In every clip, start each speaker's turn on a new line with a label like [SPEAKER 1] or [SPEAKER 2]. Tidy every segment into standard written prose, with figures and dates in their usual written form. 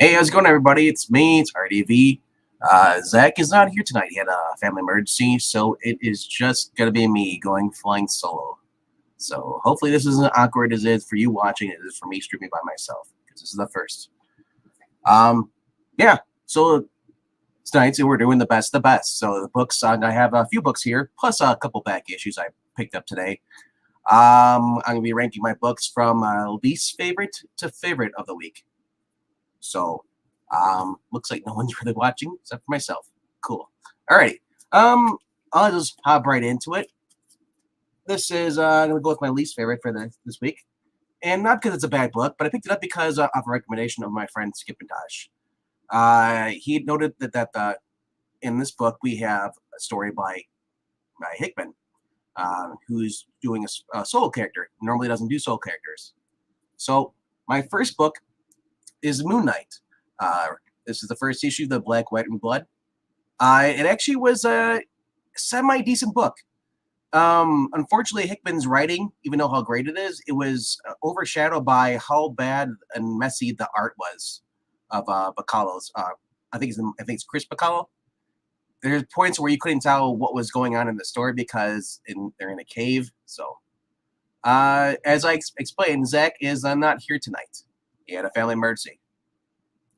[SPEAKER 1] Hey, how's it going, everybody? It's me, it's RDV. Zach is not here tonight. He had a family emergency, so it is just going to be me going flying solo. So hopefully this isn't awkward as it is for you watching. It is for me streaming by myself, because this is the first. Yeah, so tonight we're doing the best of the best. So the books, I have a few books here, plus a couple back issues I picked up today. I'm going to be ranking my books from least favorite to favorite of the week. So, looks like no one's really watching except for myself. Cool. All right. I'll just hop right into it. This is I'm gonna go with my least favorite for this week, and not because it's a bad book, but I picked it up because of a recommendation of my friend Skip and Tosh. He noted that in this book we have a story by Hickman, who's doing a solo character. Normally doesn't do solo characters. So my first book is Moon Knight. This is the first issue, the Black, White, and Blood. It actually was a semi-decent book. Unfortunately, Hickman's writing, even though how great it is, it was overshadowed by how bad and messy the art was of Bacalo's. I think it's Chris Bacalo. There's points where you couldn't tell what was going on in the story because they're in a cave. So, as I explained, Zach is not here tonight. He had a family emergency.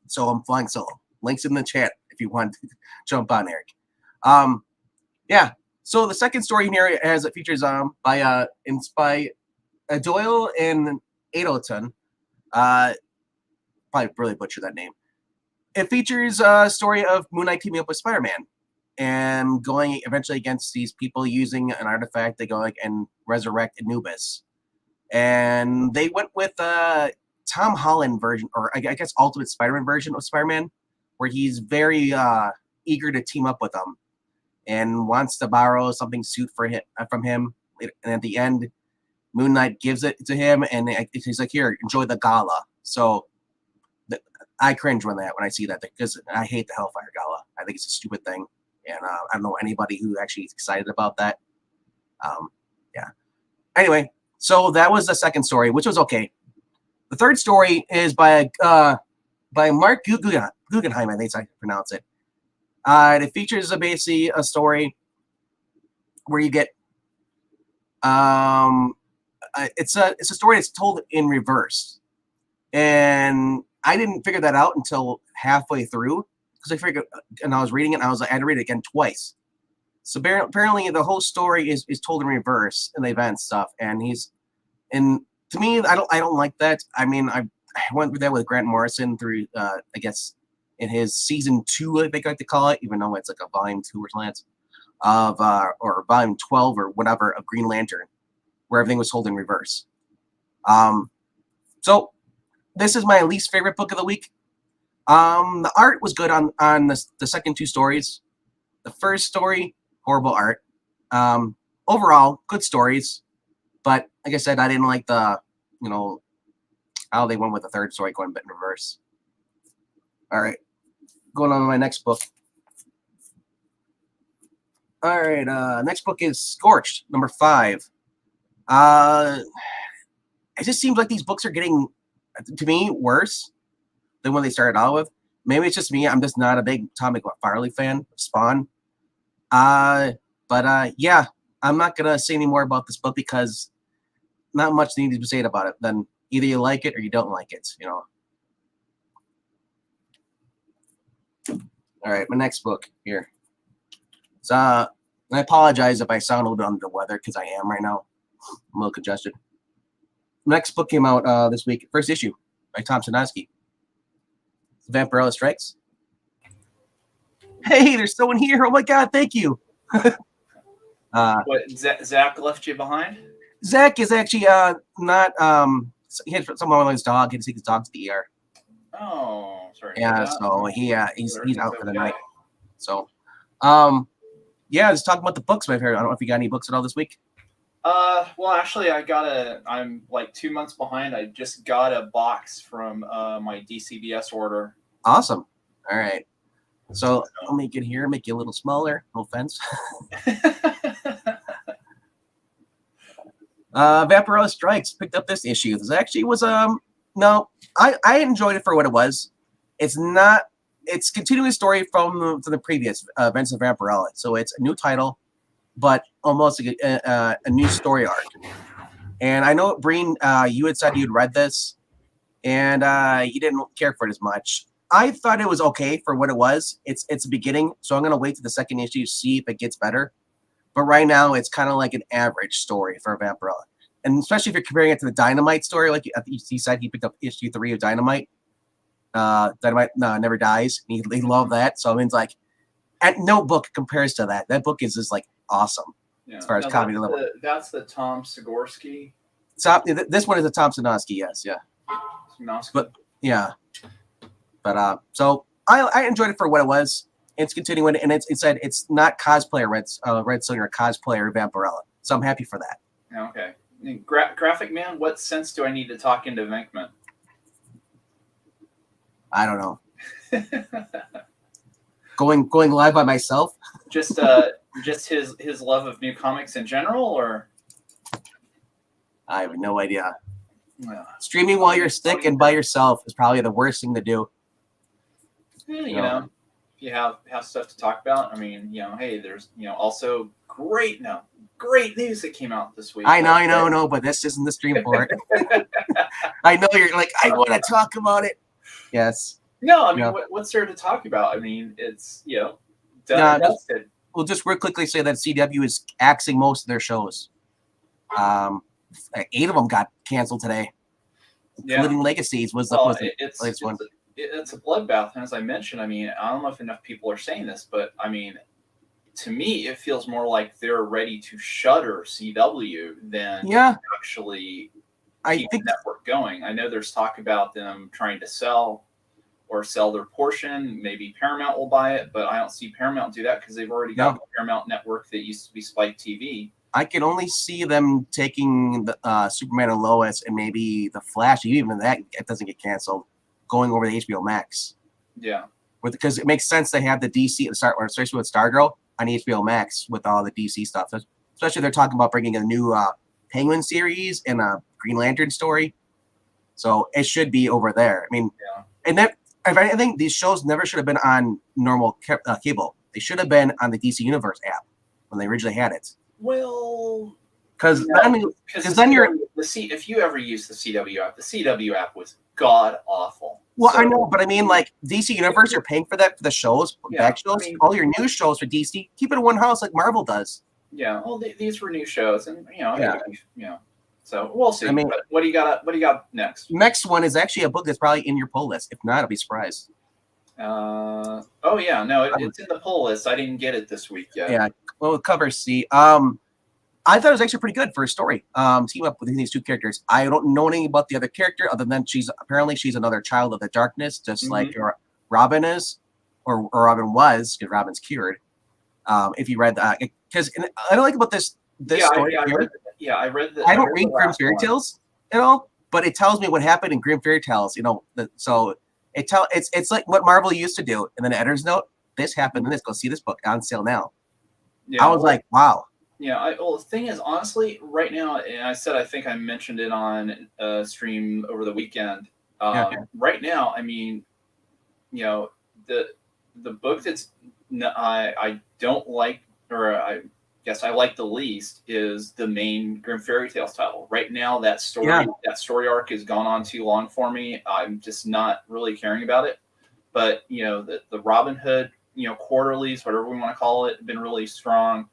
[SPEAKER 1] So I'm flying solo. Links in the chat if you want to jump on, Eric. Yeah. So the second story here features by Doyle and Adelton. Probably really butchered that name. It features a story of Moon Knight teaming up with Spider-Man and going eventually against these people using an artifact. They go and resurrect Anubis. And they went with Tom Holland version, or I guess Ultimate Spider-Man version of Spider-Man, where he's very eager to team up with them and wants to borrow something suit from him. And at the end, Moon Knight gives it to him, and he's like, "Here, enjoy the gala." So I cringe when I see that, because I hate the Hellfire Gala. I think it's a stupid thing, and I don't know anybody who actually is excited about that. Yeah. Anyway, so that was the second story, which was okay. The third story is by Mark Guggenheim, I think I pronounce it. It features basically a story where you get it's a story that's told in reverse, and I didn't figure that out until halfway through, because I figured, and I was reading it, and I had to read it again twice. So apparently the whole story is told in reverse in the event stuff, and to me, I don't like that. I mean, I went through that with Grant Morrison through, I guess, in his season 2, I think I like to call it, even though it's like a volume 2 or something, or volume 12 or whatever of Green Lantern, where everything was told in reverse. So this is my least favorite book of the week. The art was good on the second 2 stories. The first story, horrible art. Overall, good stories. But like I said, I didn't like the, how they went with the third story going a bit in reverse. All right, going on to my next book. All right, next book is Scorched, number 5. It just seems like these books are getting, to me, worse than when they started out with. Maybe it's just me. I'm just not a big Tom McFarlane fan of Spawn. But yeah, I'm not going to say any more about this book because not much needs to be said about it. Then either you like it or you don't like it, All right, my next book here. So I apologize if I sound a little bit under the weather, because I am right now. I'm a little congested. Next book came out this week. First issue by Tom Sanaski. Vaporized Strikes. Hey, there's someone here. Oh my God, thank you.
[SPEAKER 2] What, Zach left you behind?
[SPEAKER 1] Zach is actually not. He had someone with his dog. He had to take his dog to the ER.
[SPEAKER 2] Oh, sorry.
[SPEAKER 1] Yeah, so he's out for the night. So, yeah, let's talk about the books, my favorite. I don't know if you got any books at all this week.
[SPEAKER 2] Well, actually, I'm like 2 months behind. I just got a box from my DCBS order.
[SPEAKER 1] Awesome. All right. So I'll make it here, make you a little smaller. No offense. Vaporized Strikes picked up this issue. This actually was no, I enjoyed it for what it was. It's not. It's continuing the story from the previous events of Vampirella. So it's a new title, but almost a new story arc. And I know, Breen, you had said you'd read this, and you didn't care for it as much. I thought it was okay for what it was. It's a beginning, so I'm gonna wait to the second issue to see if it gets better. But right now, it's kind of like an average story for Vampirella, and especially if you're comparing it to the Dynamite story, like he said, he picked up issue 3 of Dynamite. Dynamite never dies. He loved that, so it means like, no book compares to that. That book is just like awesome as far as comedy level.
[SPEAKER 2] That's the Tom Sikorsky.
[SPEAKER 1] So this one is a Tom Sikorsky, yes, yeah. But yeah, but so I enjoyed it for what it was. It's continuing, and it said it's not cosplayer Red Sonja, cosplayer Vampirella. So I'm happy for that.
[SPEAKER 2] Okay, Graphic Man, what sense do I need to talk into Venkman?
[SPEAKER 1] I don't know. going live by myself.
[SPEAKER 2] Just his love of new comics in general, or
[SPEAKER 1] I have no idea.
[SPEAKER 2] Yeah.
[SPEAKER 1] Streaming while you're sick and by yourself is probably the worst thing to do.
[SPEAKER 2] You know, if you have stuff to talk about. I mean, hey, there's also great news that came out this week.
[SPEAKER 1] I know, but this isn't the stream for it. I know you're like, I want to talk about it. Yes.
[SPEAKER 2] No, I mean, what's there to talk about? I mean, it's done.
[SPEAKER 1] We'll just real quickly say that CW is axing most of their shows. 8 of them got canceled today.
[SPEAKER 2] Yeah.
[SPEAKER 1] Living Legacies was the latest one.
[SPEAKER 2] It's a bloodbath, and as I mentioned, I mean, I don't know if enough people are saying this, but I mean, to me, it feels more like they're ready to shutter CW than actually keep the network going. I know there's talk about them trying to sell their portion. Maybe Paramount will buy it, but I don't see Paramount do that because they've already got the Paramount network that used to be Spike TV.
[SPEAKER 1] I can only see them taking the Superman and Lois and maybe the Flash. Even that it doesn't get canceled, going over to HBO Max.
[SPEAKER 2] Yeah,
[SPEAKER 1] because it makes sense to have the DC especially with Stargirl on HBO Max with all the DC stuff. Especially they're talking about bringing a new Penguin series and a Green Lantern story, so it should be over there. I mean, and that if anything, these shows never should have been on normal cable. They should have been on the DC Universe app when they originally had it.
[SPEAKER 2] Well,
[SPEAKER 1] because then you're
[SPEAKER 2] if you ever use the CW app was god awful.
[SPEAKER 1] Well, so, I know, but I mean, like DC Universe, you're paying for that for the shows, back shows, all your new shows for DC. Keep it in one house like Marvel does.
[SPEAKER 2] Yeah, well, these were new shows, and so we'll see. I mean, but what do you got next?
[SPEAKER 1] Next one is actually a book that's probably in your pull list. If not, I'll be surprised.
[SPEAKER 2] It's in the pull list. I didn't get it this week yet.
[SPEAKER 1] Yeah, well, cover C. I thought it was actually pretty good for a story. Team up with these two characters. I don't know anything about the other character other than she's another child of the darkness, just like Robin is, or Robin was, because Robin's cured. If you read that, because I don't like about this story.
[SPEAKER 2] I read that.
[SPEAKER 1] I don't read Grimm fairy tales at all, but it tells me what happened in Grimm fairy tales. So it's like what Marvel used to do, and then the editor's note: this happened, and this. Go see this book on sale now. Yeah, I was like, wow.
[SPEAKER 2] Yeah, the thing is, honestly, right now, and I think I mentioned it on a stream over the weekend. Right now, I mean, the book that's I don't like, or I guess I like the least, is the main Grimm Fairy Tales title. Right now, that story arc has gone on too long for me. I'm just not really caring about it. But the Robin Hood, quarterlies, whatever we want to call it, have been really strong.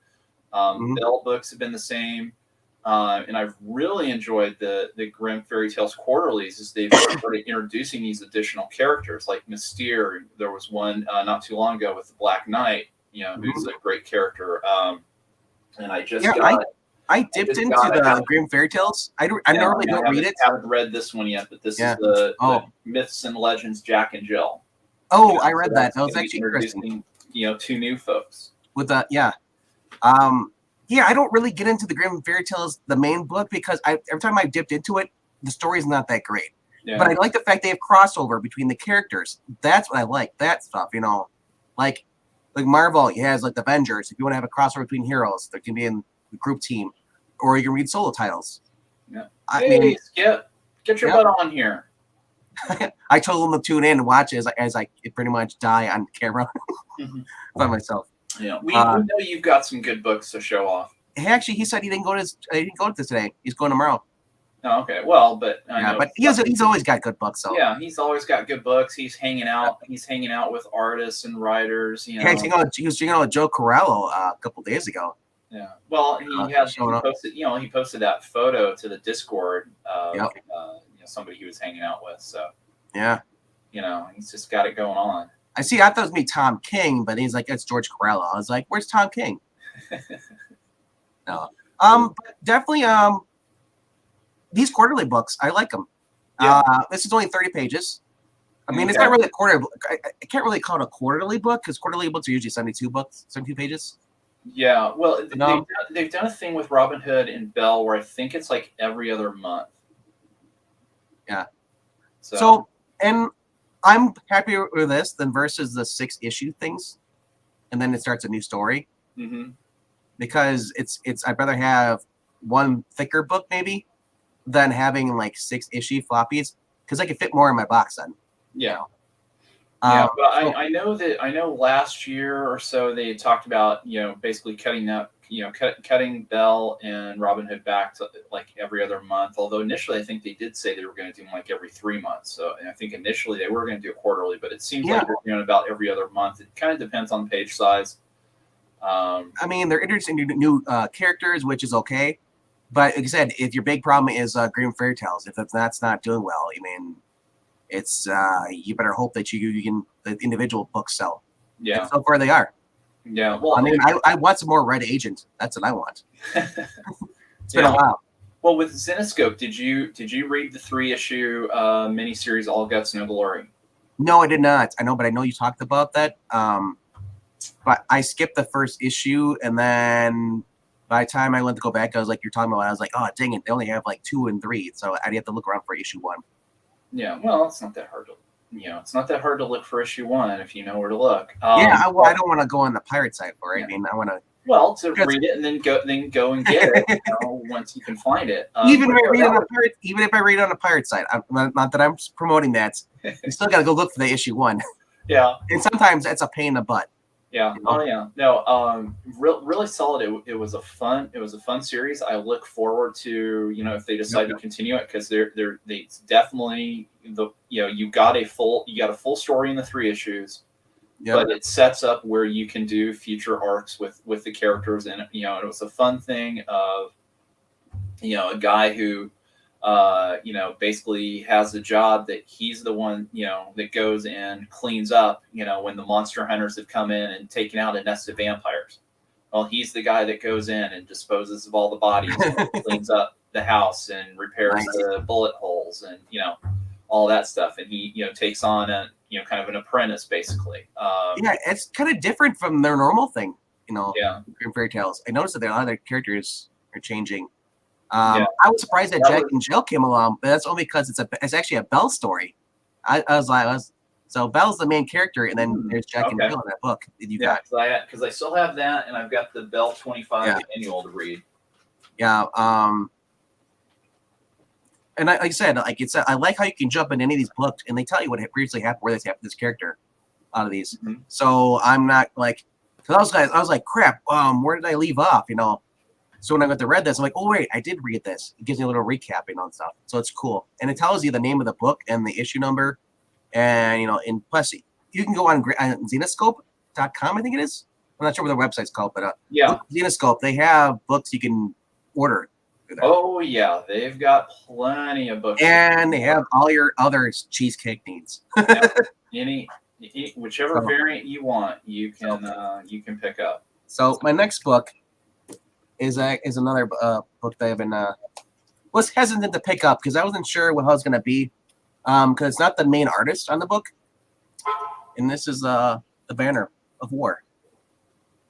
[SPEAKER 2] Bell books have been the same, and I've really enjoyed the Grimm Fairy Tales quarterlies as they've started introducing these additional characters like Mystere. There was one not too long ago with the Black Knight, who's a great character. And I just
[SPEAKER 1] I dipped into the Grimm Fairy Tales. I normally don't read it.
[SPEAKER 2] I haven't read this one yet, but this is the Myths and Legends Jack and Jill.
[SPEAKER 1] Oh, I read that. That was actually interesting.
[SPEAKER 2] Two new folks
[SPEAKER 1] with that. I don't really get into the Grimm Fairy Tales, the main book, because every time I dipped into it, the story's not that great. Yeah. But I like the fact they have crossover between the characters. That's what I like. That stuff, like Marvel, it has like the Avengers. If you want to have a crossover between heroes, they can be in the group team, or you can read solo titles.
[SPEAKER 2] Yeah. Skip, get your butt on here.
[SPEAKER 1] I told him to tune in and watch it as I pretty much die on camera by myself.
[SPEAKER 2] Yeah, we know you've got some good books to show off.
[SPEAKER 1] Actually, he said he didn't go to this today. He's going tomorrow.
[SPEAKER 2] Oh, okay. Well, but I know.
[SPEAKER 1] But he's always got good books. So.
[SPEAKER 2] Yeah, he's always got good books. He's hanging out. He's hanging out with artists and writers. You know.
[SPEAKER 1] Yeah, he was hanging out with Joe Corallo a couple days ago.
[SPEAKER 2] Yeah. Well, he posted. You know, he posted that photo to the Discord of somebody he was hanging out with. So.
[SPEAKER 1] Yeah.
[SPEAKER 2] You know, he's just got it going on.
[SPEAKER 1] I thought it was me, Tom King, but he's like, it's George Corallo. I was like, where's Tom King? No. But definitely these quarterly books, I like them. Yeah. This is only 30 pages. I mean, It's not really a quarterly. I can't really call it a quarterly book because quarterly books are usually 72 pages.
[SPEAKER 2] Yeah, well, they've done a thing with Robin Hood and Belle where I think it's like every other month.
[SPEAKER 1] Yeah. So and I'm happier with this than versus the 6-issue things, and then it starts a new story.
[SPEAKER 2] Mm-hmm.
[SPEAKER 1] Because it's I'd rather have one thicker book maybe than having like 6-issue floppies because I can fit more in my box then.
[SPEAKER 2] Yeah. Yeah, but I know last year or so they talked about basically cutting that cutting Belle and Robin Hood back to like every other month. Although initially I think they did say they were going to do them like every 3 months. So and I think initially they were going to do it quarterly, but it seems like they're doing about every other month. It kind of depends on page size.
[SPEAKER 1] I mean, they're introducing new characters, which is okay. But like I said, if your big problem is Grimm Fairy Tales, if that's not doing well, I mean, it's you better hope that you can the individual books sell.
[SPEAKER 2] Yeah.
[SPEAKER 1] And so far they are.
[SPEAKER 2] Yeah. Well,
[SPEAKER 1] I mean, I want some more Red Agent. That's what I want. It's been a while.
[SPEAKER 2] Well, with Zenescope, did you read the 3-issue miniseries All Guts No Glory?
[SPEAKER 1] No, I did not. I know, but I know you talked about that. But I skipped the first issue, and then by the time I went to go back, I was like, "You're talking about." I was like, "Oh, dang it! They only have like 2 and 3, so I'd have to look around for issue 1."
[SPEAKER 2] Yeah, well, it's not that hard to, it's not that hard to look for issue 1 if you know where to look.
[SPEAKER 1] I don't want to go on the pirate site for it. Yeah. I mean, I want to.
[SPEAKER 2] Well, to read it and then go and get it once you can find it.
[SPEAKER 1] Even if I read it on a pirate site, not that I'm promoting that, you still got to go look for the issue 1.
[SPEAKER 2] Yeah,
[SPEAKER 1] and sometimes it's a pain in the butt.
[SPEAKER 2] Yeah. Oh yeah. No. Really solid. It was a fun series. I look forward to if they decide to continue it because it's definitely you got a full story in the 3 issues, but it sets up where you can do future arcs with the characters in it. It was a fun thing of a guy who basically has the job that he's the one, that goes and cleans up, when the monster hunters have come in and taken out a nest of vampires. Well, he's the guy that goes in and disposes of all the bodies, and cleans up the house and repairs the bullet holes and, all that stuff. And he, takes on a, kind of an apprentice basically.
[SPEAKER 1] It's kind of different from their normal thing,
[SPEAKER 2] Grimm
[SPEAKER 1] Fairy Tales. I noticed that a lot of their characters are changing. I was surprised that Jack and Jill came along, but that's only because it's actually a Belle story. So Belle's the main character, and then there's Jack and Jill in that book.
[SPEAKER 2] Because I still have that, and I've got the Belle 25 annual to read.
[SPEAKER 1] Yeah. And like I said, I like how you can jump in any of these books, and they tell you what previously happened, where this happened, this character, out of these. Mm-hmm. So I'm not like, because I was like, crap. Where did I leave off? So when I got to read this, I'm like, oh wait, I did read this. It gives me a little recapping on stuff, so it's cool, and it tells you the name of the book and the issue number, and and plus you can go on Zenescope.com, I think it is. I'm not sure what their website's called, but Zenescope, they have books you can order.
[SPEAKER 2] Oh yeah, they've got plenty of books,
[SPEAKER 1] and they have all your other cheesecake needs.
[SPEAKER 2] Any whichever variant you want, you can pick up.
[SPEAKER 1] So my next book is another book that I've been was hesitant to pick up because I wasn't sure what I was going to be, because it's not the main artist on the book, and this is the Banner of War.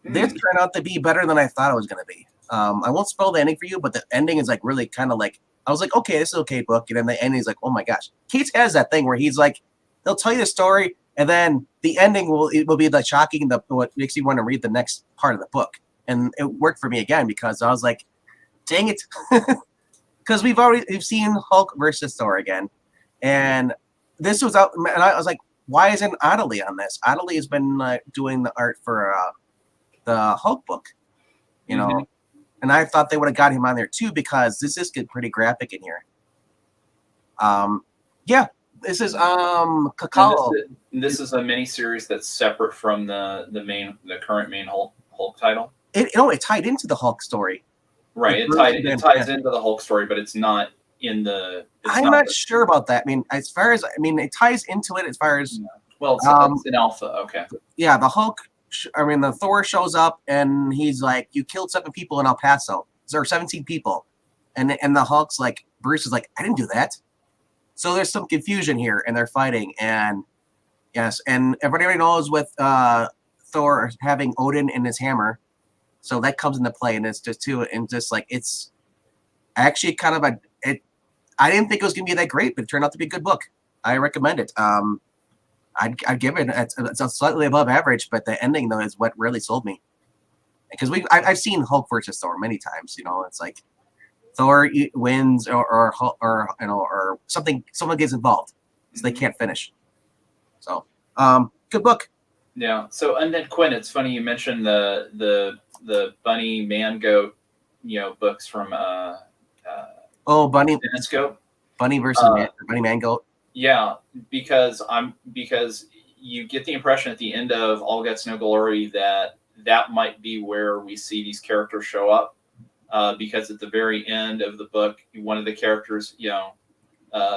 [SPEAKER 1] This turned out to be better than I thought it was going to be. I won't spoil the ending for you, but the ending is like really kind of like, I was like, okay, this is okay book, and then the ending is like, oh my gosh. Keats has that thing where he's like, he'll tell you the story, and then the ending will be like shocking, what makes you want to read the next part of the book. And it worked for me again because I was like, dang it. Because we've seen Hulk versus Thor again. And this was out, and I was like, why isn't Adelie on this? Adelie has been doing the art for the Hulk book, you know, and I thought they would have got him on there too because this is getting pretty graphic in here. Yeah, this is Cacao.
[SPEAKER 2] This is a mini series that's separate from the current main Hulk title.
[SPEAKER 1] It tied into the Hulk story.
[SPEAKER 2] Right, it ties into the Hulk story, but it's not in the.
[SPEAKER 1] I'm not sure about that. I mean, as far as it ties into it as far as.
[SPEAKER 2] Well, it's an alpha. Okay.
[SPEAKER 1] Yeah, the Hulk. The Thor shows up and he's like, "You killed 7 people in El Paso. There are 17 people," and the Hulk's like, Bruce is like, "I didn't do that." So there's some confusion here, and they're fighting, and yes, and everybody knows with Thor having Odin in his hammer. So that comes into play, and it's just too, and just like it's actually kind of I didn't think it was gonna be that great, but it turned out to be a good book. I recommend it. I'd give it. It's slightly above average, but the ending though is what really sold me. Because I've seen Hulk versus Thor many times. You know, it's like Thor wins or something. Someone gets involved, so they can't finish. So, good book.
[SPEAKER 2] Yeah. So Undead Quinn, it's funny you mentioned the Bunny Man Goat, books from
[SPEAKER 1] Bunny
[SPEAKER 2] Interscope.
[SPEAKER 1] Bunny versus Bunny Man Goat.
[SPEAKER 2] Yeah, because you get the impression at the end of All Guts No Glory that might be where we see these characters show up, because at the very end of the book, one of the characters,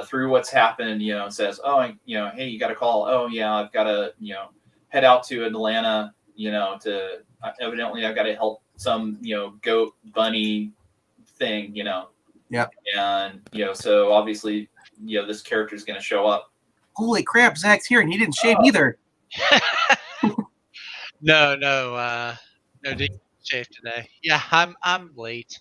[SPEAKER 2] through what's happened, says, "Oh, hey, you got a call. Oh, yeah, I've got to, head out to Atlanta, to evidently I've got to help some, goat bunny thing,
[SPEAKER 1] Yeah.
[SPEAKER 2] And so obviously, this character is going to show up.
[SPEAKER 1] Holy crap, Zach's here and he didn't shave either.
[SPEAKER 3] No, didn't shave today. Yeah, I'm late.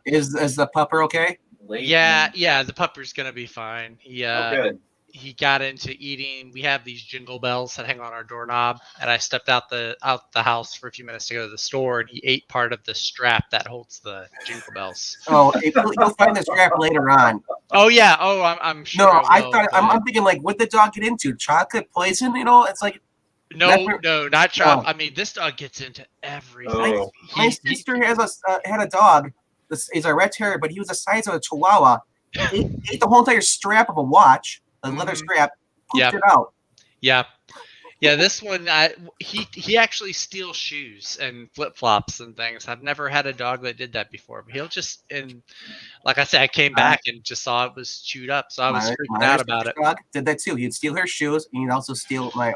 [SPEAKER 1] Is the pupper okay?
[SPEAKER 2] Late.
[SPEAKER 3] Yeah, the pupper's gonna be fine.
[SPEAKER 2] Good.
[SPEAKER 3] He got into eating. We have these jingle bells that hang on our doorknob, and I stepped out the house for a few minutes to go to the store, and he ate part of the strap that holds the jingle bells.
[SPEAKER 1] Oh, you'll find the strap later on.
[SPEAKER 3] Oh yeah. Oh, I'm sure.
[SPEAKER 1] No, I'm thinking like, what did the dog get into? Chocolate poison? It's like.
[SPEAKER 3] No, not chocolate. I mean, this dog gets into everything.
[SPEAKER 2] Oh.
[SPEAKER 1] My sister had a dog. He's a red terrier, but he was the size of a chihuahua. Ate the whole entire strap of a watch. The leather strap, pooped it out.
[SPEAKER 3] Yeah. This one, he actually steals shoes and flip flops and things. I've never had a dog that did that before. But he'll like I said, I came back and just saw it was chewed up, so I was freaking out about it.
[SPEAKER 1] Dog did that too. He'd steal her shoes, and he'd also steal my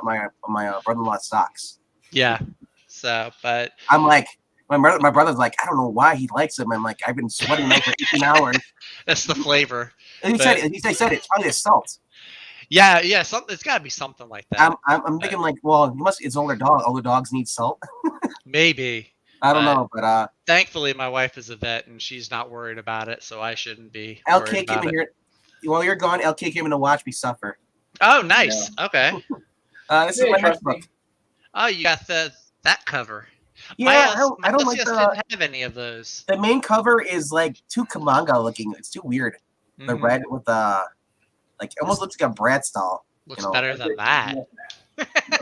[SPEAKER 1] brother-in-law's socks.
[SPEAKER 3] Yeah. So, but
[SPEAKER 1] I'm like. My brother's like, I don't know why he likes them. I'm like, I've been sweating them for 18 hours.
[SPEAKER 3] That's the flavor.
[SPEAKER 1] And he said it's probably the salt.
[SPEAKER 3] Yeah. It's got to be something like that.
[SPEAKER 1] I'm thinking like, well, it's older dog. Older dogs need salt.
[SPEAKER 3] Maybe.
[SPEAKER 1] I don't know, but
[SPEAKER 3] thankfully my wife is a vet and she's not worried about it, so I shouldn't be.
[SPEAKER 1] LK came in here while you're gone. LK came in to watch me suffer.
[SPEAKER 3] Oh, nice. Yeah. Okay.
[SPEAKER 1] This is my next book.
[SPEAKER 3] Oh, you got that cover.
[SPEAKER 1] Yeah, I don't like
[SPEAKER 3] didn't have any of those.
[SPEAKER 1] The main cover is like too Kamanga looking. It's too weird. The red with the it almost looks like a Bratz doll.
[SPEAKER 3] Looks better than that.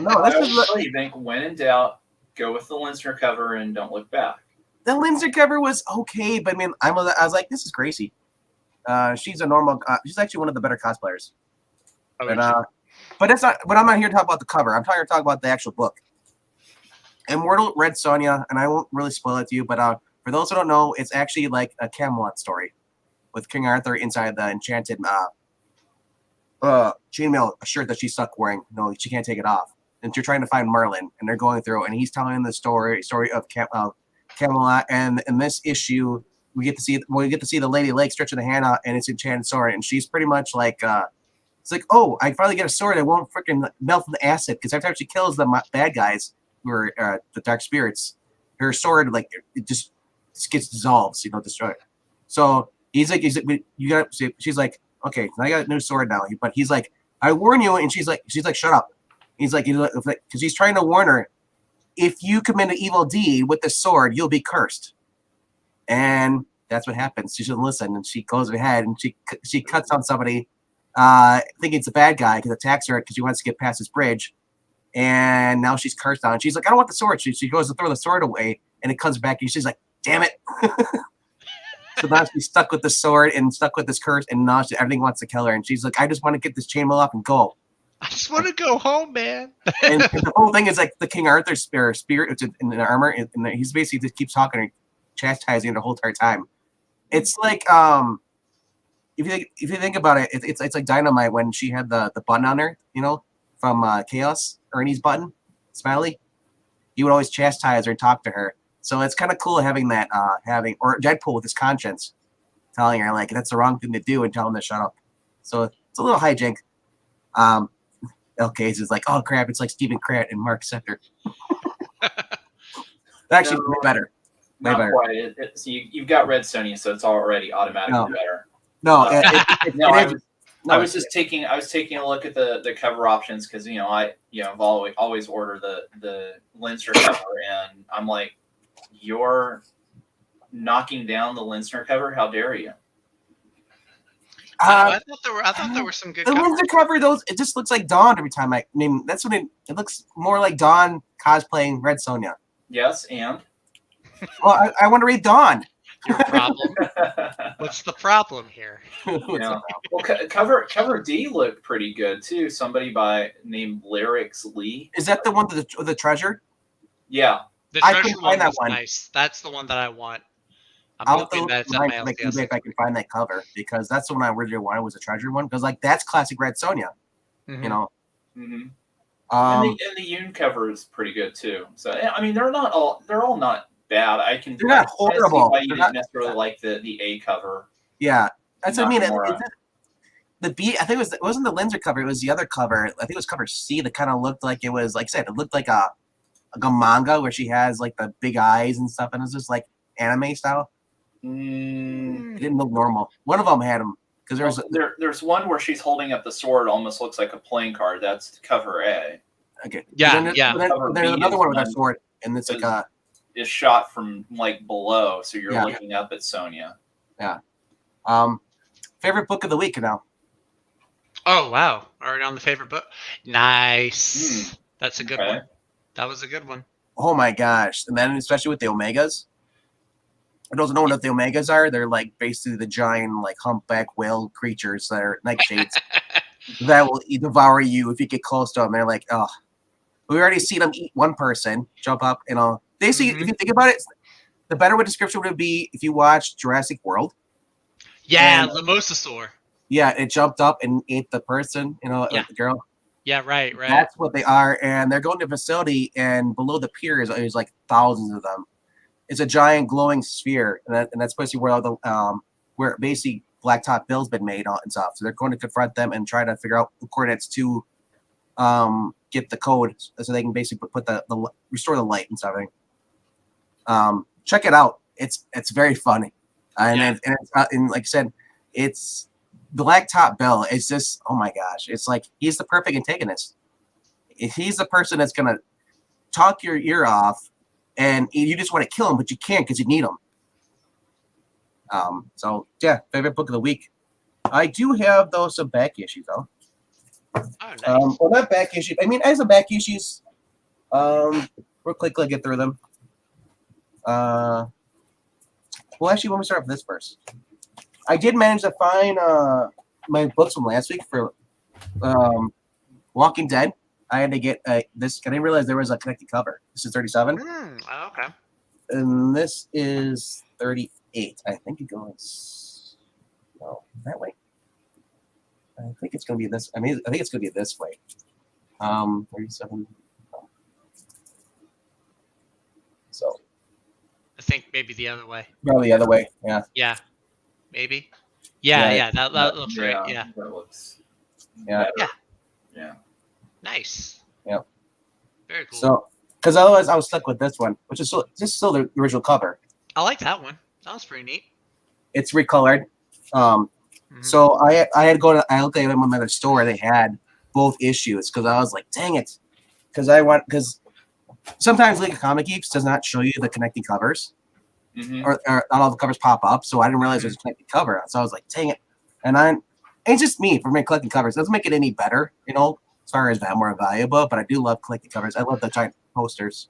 [SPEAKER 1] No,
[SPEAKER 2] I really think when in doubt, go with the Linsner cover and don't look back.
[SPEAKER 1] The Linsner cover was okay, but I mean, I was like, this is crazy. She's a normal. She's actually one of the better cosplayers. But that's not. But I'm not here to talk about the cover. I'm here to talk about the actual book. Immortal Red Sonja, and I won't really spoil it to you, but for those who don't know, it's actually like a Camelot story with King Arthur inside the enchanted chainmail shirt that she's stuck wearing. No, she can't take it off. And you're trying to find Merlin, and they're going through, and he's telling the story of Camelot. And in this issue, we get to see the Lady Lake stretching the hand out, and it's enchanted sword, and she's pretty much like, it's like, oh, I finally get a sword that won't freaking melt in the acid, because every time she kills the bad guys, who are the dark spirits, her sword it just gets dissolved, destroyed. So he's like, you got. She's like, okay, I got a new sword now. But he's like, I warn you, and she's like, shut up. He's like, because he's trying to warn her, if you commit an evil deed with the sword, you'll be cursed. And that's what happens. She shouldn't listen, and she goes ahead and she cuts on somebody, thinking it's a bad guy because attacks her because she wants to get past this bridge. And now she's cursed on. She's like, I don't want the sword. She goes to throw the sword away, and it comes back, and she's like, damn it. So now she's stuck with the sword and stuck with this curse, and now everything wants to kill her. And she's like, I just want to get this chainmail off and go.
[SPEAKER 3] I just want to go home, man.
[SPEAKER 1] and the whole thing is like the King Arthur spirit, which is in the armor, and he's basically just keeps talking and chastising her the whole entire time. It's like if you think about it, it's like Dynamite when she had the button on her, from Chaos, Ernie's button, Smiley. He would always chastise her and talk to her. So it's kind of cool having that, or Deadpool with his conscience, telling her like that's the wrong thing to do and telling him to shut up. So it's a little hijink. LK's is like, oh crap, it's like Stephen Kratt and Mark Scepter. Actually, way better. Way
[SPEAKER 2] not
[SPEAKER 1] better.
[SPEAKER 2] Quite. So you've got Red Sonja, so it's already automatically better.
[SPEAKER 1] No,
[SPEAKER 2] I was taking a look at the cover options because I've always order the Linsner cover, and I'm like, you're knocking down the Linsner cover? How dare you?
[SPEAKER 3] I thought there were some good.
[SPEAKER 1] The Linsner cover, those it just looks like Dawn every time. That's what it looks more like Dawn cosplaying Red Sonja.
[SPEAKER 2] Yes, and
[SPEAKER 1] well, I want to read Dawn.
[SPEAKER 3] Your problem? What's the problem here?
[SPEAKER 2] Well, cover D looked pretty good too. Somebody named Lyrics Lee.
[SPEAKER 1] Is that the one with the treasure?
[SPEAKER 2] Yeah,
[SPEAKER 3] the treasure
[SPEAKER 1] I couldn't find that one.
[SPEAKER 3] Nice. That's the one that I want.
[SPEAKER 1] I'll have to look if I can find that cover because that's the one I originally wanted was a treasure one because like that's classic Red Sonja,
[SPEAKER 2] Mm-hmm. And the Yoon cover is pretty good too. So I mean they're all not bad.
[SPEAKER 1] They're not horrible.
[SPEAKER 2] Why you didn't necessarily like the A cover?
[SPEAKER 1] Yeah, that's what I mean. The B, I think it wasn't the Linsner cover. It was the other cover. I think it was cover C that kind of looked like it was like I said. It looked like a manga where she has like the big eyes and stuff, and it was just like anime style. It didn't look normal. One of them had them because
[SPEAKER 2] there's one where she's holding up the sword, almost looks like a playing card. That's cover A.
[SPEAKER 1] Okay.
[SPEAKER 3] Yeah.
[SPEAKER 1] There's another one with a sword, and it's like
[SPEAKER 2] is shot from like below, so you're looking up at Sonja.
[SPEAKER 1] Yeah. Favorite book of the week now.
[SPEAKER 3] Oh wow! Already on the favorite book. Nice. That's a good one. That was a good one.
[SPEAKER 1] Oh my gosh! And then especially with the Omegas. For those who don't know what the Omegas are, they're like basically the giant like humpback whale creatures that are nightshades that will devour you if you get close to them. They're like, oh, we already see them eat one person, jump up, Basically, if you think about it, the better description would be if you watched Jurassic World.
[SPEAKER 3] Yeah, the mosasaur.
[SPEAKER 1] Yeah, it jumped up and ate the person, the girl.
[SPEAKER 3] Yeah, right.
[SPEAKER 1] That's what they are, and they're going to a facility, and below the pier is like thousands of them. It's a giant glowing sphere, and that's basically where all the where basically Blacktop Bill's been made and stuff. So they're going to confront them and try to figure out the coordinates to get the code, so they can basically put restore the light and stuff. Check it out. It's very funny, and like I said, it's Blacktop Bill. It's just oh my gosh, it's like he's the perfect antagonist. He's the person that's gonna talk your ear off. And you just want to kill him, but you can't because you need him. So yeah, favorite book of the week. I do have some back issues though.
[SPEAKER 3] Oh, nice.
[SPEAKER 1] Well, not back issues. I mean, as a back issues, real quickly get through them. Well, actually, let me start with this first. I did manage to find my books from last week for Walking Dead. I had to get this. I didn't realize there was a connected cover. This is 37.
[SPEAKER 3] Okay.
[SPEAKER 1] And this is 38. I think it goes that way. I think it's going to be this. I think it's going to be this way. 37. So.
[SPEAKER 3] I think maybe the other way.
[SPEAKER 1] Probably the other way. Yeah.
[SPEAKER 3] Yeah. Maybe. Yeah. That looks right. Yeah.
[SPEAKER 2] That looks.
[SPEAKER 1] Yeah.
[SPEAKER 2] Yeah.
[SPEAKER 3] Nice.
[SPEAKER 1] Yep.
[SPEAKER 3] Very cool.
[SPEAKER 1] So, because otherwise I was stuck with this one, which is still the original cover.
[SPEAKER 3] I like that one. That was pretty neat.
[SPEAKER 1] It's recolored. So I looked at them at the store. They had both issues because I was like, dang it, because sometimes League of Comic Geeks does not show you the connecting covers, or not all the covers pop up. So I didn't realize there was a connecting cover. So I was like, dang it, and it's just me for me collecting covers. It doesn't make it any better, as far as that more valuable. But I do love collecting covers. I love the giant posters.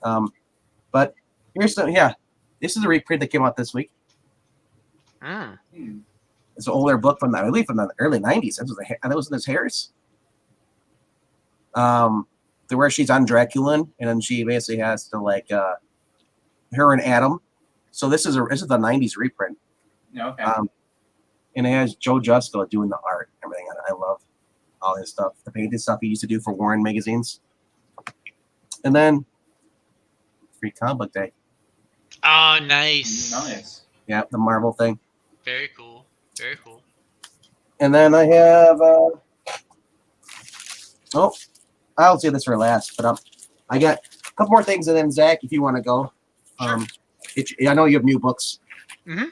[SPEAKER 1] But here's this is a reprint that came out this week. It's an older book I believe from the early '90s. That was Liz Harris. To where she's on Dracula, and then she basically has to her and Adam. So this is the '90s reprint.
[SPEAKER 2] Okay.
[SPEAKER 1] And it has Joe Justo doing the art, everything. I love all his stuff. The painted stuff he used to do for Warren magazines. And then Free Comic Book Day.
[SPEAKER 3] Oh, nice.
[SPEAKER 2] Nice.
[SPEAKER 1] Yeah, the Marvel thing.
[SPEAKER 3] Very cool. Very cool.
[SPEAKER 1] And then I have I'll say this for last, but I got a couple more things, and then Zach, if you want to go.
[SPEAKER 3] Sure.
[SPEAKER 1] I know you have new books.
[SPEAKER 3] Mm-hmm.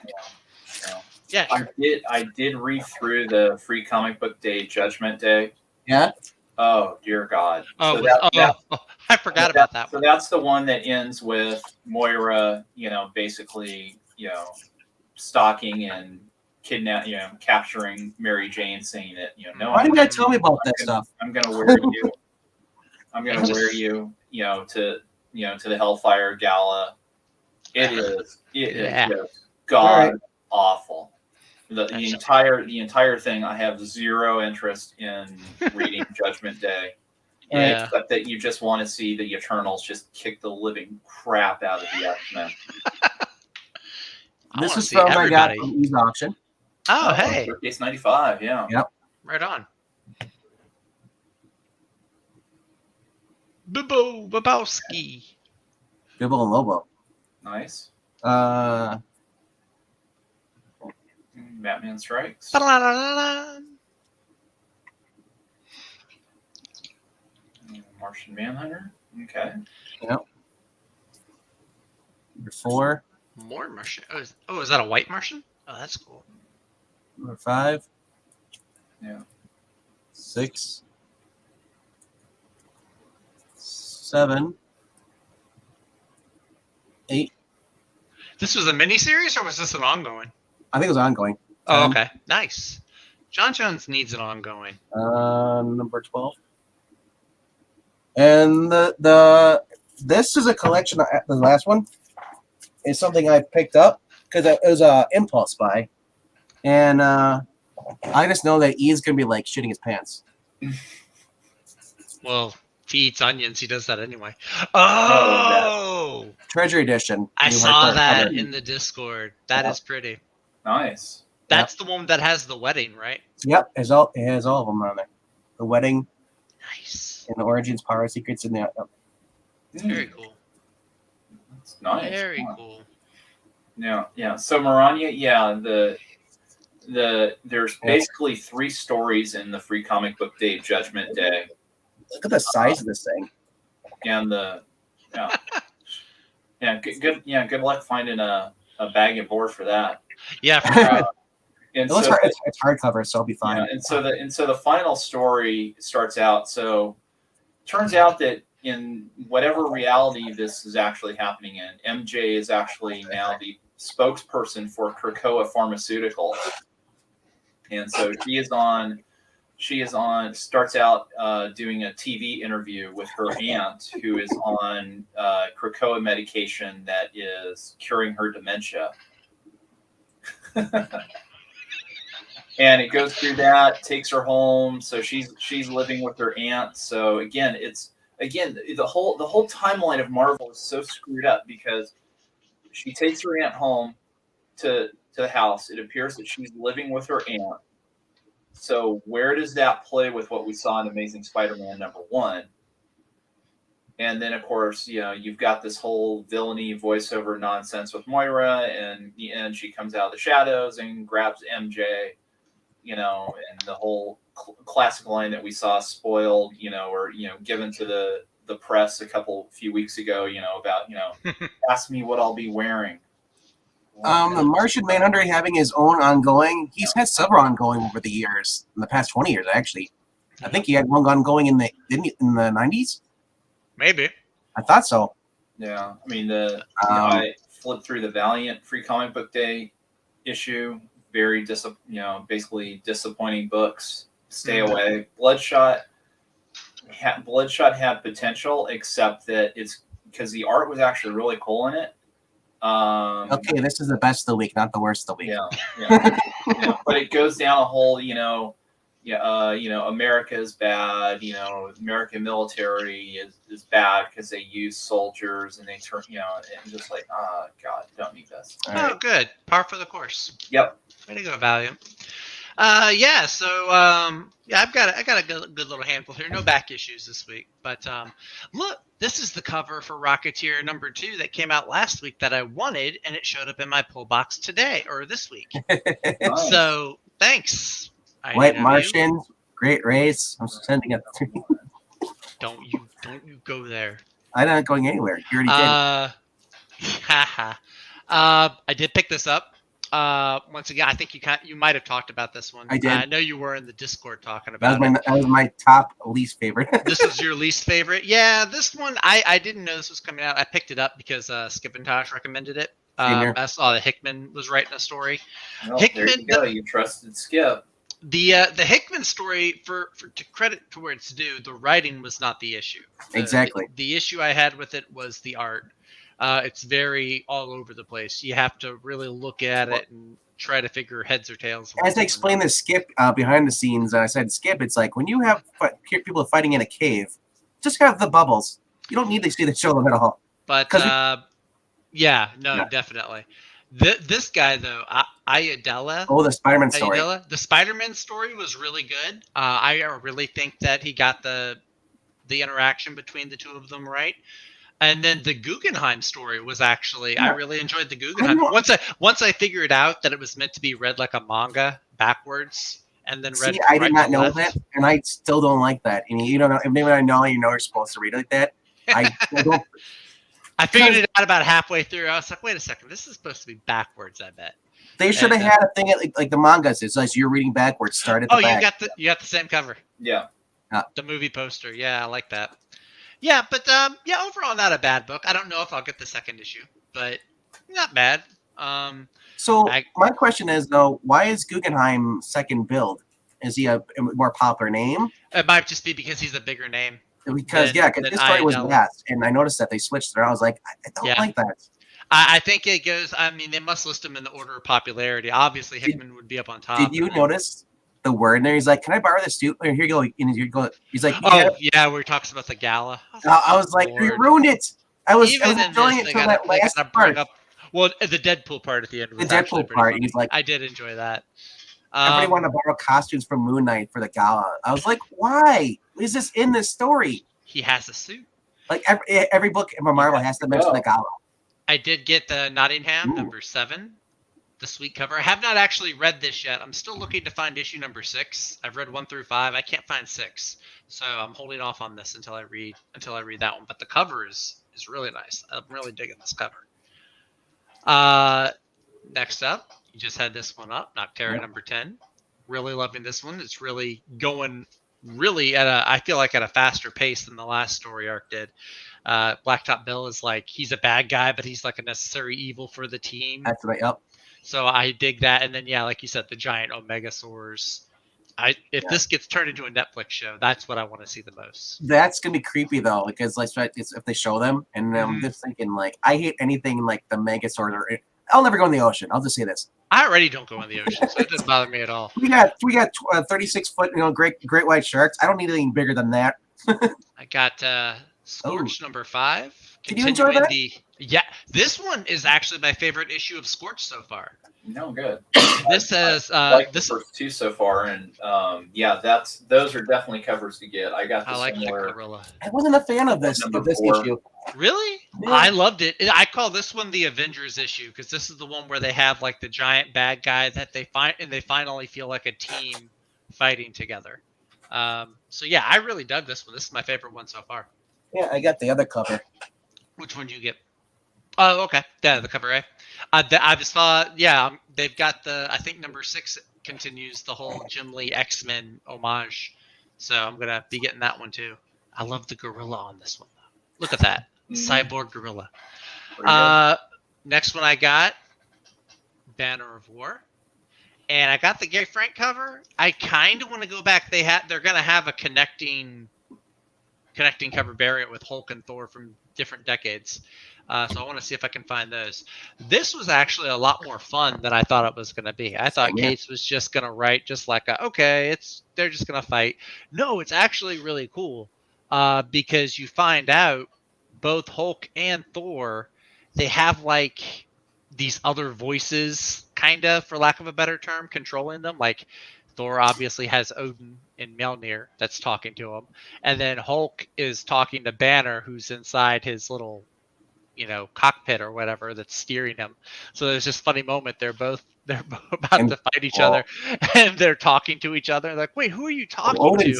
[SPEAKER 3] Yeah, sure.
[SPEAKER 2] I did read through the Free Comic Book Day Judgment Day.
[SPEAKER 1] Yeah.
[SPEAKER 2] Oh dear God.
[SPEAKER 3] Oh, I forgot about that
[SPEAKER 2] So
[SPEAKER 3] one.
[SPEAKER 2] that's the one that ends with Moira, basically, stalking and capturing Mary Jane, saying that, no.
[SPEAKER 1] Why didn't you tell me about that stuff?
[SPEAKER 2] I'm gonna wear you. I'm gonna wear you, to the Hellfire Gala. It is just god awful. The entire thing, I have zero interest in reading Judgment Day.
[SPEAKER 3] Yeah.
[SPEAKER 2] Except that you just want to see the Eternals just kick the living crap out of the X-Men.
[SPEAKER 1] This is from I got from Ease Auction.
[SPEAKER 3] Oh, hey.
[SPEAKER 2] It's 95, yeah.
[SPEAKER 1] Yep.
[SPEAKER 3] Right on. Bibbo Babowski.
[SPEAKER 1] Bibbo and Lobo.
[SPEAKER 2] Nice. Batman Strikes. Martian Manhunter. Okay.
[SPEAKER 1] Yep. Number 4.
[SPEAKER 3] More Martian. Oh, is that a white Martian? Oh, that's cool.
[SPEAKER 1] Number 5.
[SPEAKER 2] Yeah.
[SPEAKER 1] 6. 7. 8.
[SPEAKER 3] This was a miniseries, or was this an ongoing?
[SPEAKER 1] I think it was ongoing.
[SPEAKER 3] Oh, okay. Nice. John Jones needs an ongoing.
[SPEAKER 1] Number 12. And this is a collection. The last one is something I picked up because it was a impulse buy, and I just know that Ian's gonna be like shitting his pants.
[SPEAKER 3] Well, if he eats onions, he does that anyway. Oh,
[SPEAKER 1] Treasury Edition.
[SPEAKER 3] I saw that in the Discord. That is pretty.
[SPEAKER 2] Nice.
[SPEAKER 3] That's the one that has the wedding, right?
[SPEAKER 1] Yep, it has all of them on there. The wedding.
[SPEAKER 3] Nice.
[SPEAKER 1] And the Origins, Power Secrets, and
[SPEAKER 3] It's very cool.
[SPEAKER 2] That's nice.
[SPEAKER 3] Very cool.
[SPEAKER 2] Yeah. So Maranya, there's basically 3 stories in the Free Comic Book Day Judgment Day.
[SPEAKER 1] Look at the size of this thing.
[SPEAKER 2] And good luck finding a bag of board for that.
[SPEAKER 3] Yeah.
[SPEAKER 1] And it's hardcover, so I'll be fine.
[SPEAKER 2] Yeah, and so the final story starts out. So turns out that in whatever reality this is actually happening in, MJ is actually now the spokesperson for Krakoa Pharmaceuticals, and so starts out doing a TV interview with her aunt, who is on Krakoa medication that is curing her dementia. And it goes through that, takes her home, so she's living with her aunt. So the whole timeline of Marvel is so screwed up because she takes her aunt home to the house. It appears that she's living with her aunt. So where does that play with what we saw in Amazing Spider-Man #1? And then, of course, you've got this whole villainy voiceover nonsense with Moira, and in the end, she comes out of the shadows and grabs MJ, and the whole classic line that we saw spoiled, or given to the press a few weeks ago, about ask me what I'll be wearing.
[SPEAKER 1] The Martian Manhunter having his own ongoing. He's had several ongoing over the years, in the past 20 years, actually. I think he had one ongoing in the 90s.
[SPEAKER 3] Maybe.
[SPEAKER 1] I thought so.
[SPEAKER 2] Yeah, I mean I flipped through the Valiant Free Comic Book Day issue very basically disappointing books. Stay away. Bloodshot had potential, except that it's because the art was actually really cool in it.
[SPEAKER 1] Okay, this is the best of the week, not the worst of the week.
[SPEAKER 2] Yeah. But it goes down a whole, America is bad. American military is bad because they use soldiers and they turn, and just like, God, don't need this.
[SPEAKER 3] Oh, good. Par for the course.
[SPEAKER 2] Yep.
[SPEAKER 3] Way to go, Valiant. Yeah. So, I got a good little handful here. No back issues this week, but look, this is the cover for Rocketeer #2 that came out last week that I wanted, and it showed up in my pull box today or this week.
[SPEAKER 2] Nice.
[SPEAKER 3] So, thanks.
[SPEAKER 1] White
[SPEAKER 3] IDW.
[SPEAKER 1] Martians, great race. I'm sending it.
[SPEAKER 3] Don't you go there.
[SPEAKER 1] I'm not going anywhere. You already did.
[SPEAKER 3] I did pick this up. Once again, I think you might have talked about this one.
[SPEAKER 1] I did.
[SPEAKER 3] I know you were in the Discord talking about
[SPEAKER 1] That was my top least favorite.
[SPEAKER 3] This was your least favorite? Yeah, this one, I didn't know this was coming out. I picked it up because Skip and Tosh recommended it. I saw that Hickman was writing a story.
[SPEAKER 2] Well,
[SPEAKER 3] Hickman,
[SPEAKER 2] there you go. You trusted Skip.
[SPEAKER 3] The Hickman story, for to credit to where it's due, the writing was not the issue.
[SPEAKER 1] Exactly.
[SPEAKER 3] The issue I had with it was the art. It's very all over the place. You have to really look at it and try to figure heads or tails.
[SPEAKER 1] As I explained to Skip behind the scenes, I said, Skip, it's like when you have people fighting in a cave, just have the bubbles. You don't need to see the show at all.
[SPEAKER 3] But definitely. This guy though, Ayadela.
[SPEAKER 1] Oh, the Spider-Man story.
[SPEAKER 3] The Spider-Man story was really good. I really think that he got the interaction between the two of them right. And then the Guggenheim story was actually, I really enjoyed the Guggenheim. Once I figured out that it was meant to be read like a manga backwards and then read.
[SPEAKER 1] I did not know that, and I still don't like that. I mean, you don't know. Maybe I know you're supposed to read it like that. I don't.
[SPEAKER 3] I figured it out about halfway through. I was like, wait a second, this is supposed to be backwards. I bet
[SPEAKER 1] they should have had a thing like the mangas. It's like you're reading backwards. Start at the back.
[SPEAKER 3] you got the same cover.
[SPEAKER 2] Yeah.
[SPEAKER 3] The movie poster. Yeah, I like that. Yeah, but overall not a bad book. I don't know if I'll get the second issue, but not bad.
[SPEAKER 1] So my question is though, why is Guggenheim second build? Is he a more popular name?
[SPEAKER 3] It might just be because he's a bigger name.
[SPEAKER 1] Because this story was last, and I noticed that they switched there. I was like, I don't like that.
[SPEAKER 3] I think it goes. I mean, they must list them in the order of popularity. Obviously, Hickman would be up on top.
[SPEAKER 1] Did you notice the word in there? He's like, "Can I borrow this suit?" Here you go. And here you go. He's like,
[SPEAKER 3] "Yeah," where he talks about the gala.
[SPEAKER 1] I was like, "You ruined it." I was enjoying it until that last part.
[SPEAKER 3] The Deadpool part at the end.
[SPEAKER 1] The Deadpool part. He's like,
[SPEAKER 3] I did enjoy that.
[SPEAKER 1] Everybody wanted to borrow costumes from Moon Knight for the gala. I was like, why? Is this in this story?
[SPEAKER 3] He has a suit.
[SPEAKER 1] Like every book in Marvel has to mention the gala.
[SPEAKER 3] I did get the Nottingham #7, the sweet cover. I have not actually read this yet. I'm still looking to find issue #6. I've read 1 through 5. I can't find 6, so I'm holding off on this until I read that one. But the cover is really nice. I'm really digging this cover. Next up, you just had this one up, Noctera #10. Really loving this one. It's really going I feel like at a faster pace than the last story arc did. Blacktop Bill is like, he's a bad guy, but he's like a necessary evil for the team.
[SPEAKER 1] That's right. Yep.
[SPEAKER 3] So I dig that. And then, like you said, the giant Omegasaurs. If this gets turned into a Netflix show, that's what I want to see the most.
[SPEAKER 1] That's gonna be creepy though, because like if they show them, and I'm just thinking like, I hate anything like the Megasaurs. I'll never go in the ocean. I'll just say this.
[SPEAKER 3] I already don't go in the ocean, so it doesn't bother me at all.
[SPEAKER 1] We got 36-foot, great white sharks. I don't need anything bigger than that.
[SPEAKER 3] I got Scorch #5.
[SPEAKER 1] Did you enjoy that?
[SPEAKER 3] Yeah, this one is actually my favorite issue of Scorch so far.
[SPEAKER 2] No, good.
[SPEAKER 3] This says
[SPEAKER 2] the first two so far, and those are definitely covers to get. I got.
[SPEAKER 3] I like the gorilla.
[SPEAKER 1] I wasn't a fan of this issue.
[SPEAKER 3] Really? Yeah. I loved it. I call this one the Avengers issue because this is the one where they have like the giant bad guy that they find, and they finally feel like a team fighting together. So yeah, I really dug this one. This is my favorite one so far.
[SPEAKER 1] Yeah, I got the other cover.
[SPEAKER 3] Which one did you get? Oh, okay. Yeah, the cover A. I just saw, they've got I think #6 continues the whole Jim Lee X-Men homage. So I'm going to be getting that one too. I love the gorilla on this one, though. Look at that. Cyborg gorilla. Next one I got, Banner of War. and I got the Gary Frank cover. I kind of want to go back. They're gonna have a connecting cover variant with Hulk and Thor from different decades. So I want to see if I can find those. This was actually a lot more fun than I thought it was going to be. I thought Cates was just going to write just like, they're just going to fight. No, it's actually really cool because you find out both Hulk and Thor, they have like these other voices, kind of, for lack of a better term, controlling them. Like Thor obviously has Odin and Mjolnir that's talking to him, and then Hulk is talking to Banner, who's inside his little, cockpit or whatever that's steering him. So there's this funny moment. They're both about to fight each other, and they're talking to each other. Like, wait, who are you talking to?
[SPEAKER 1] Odin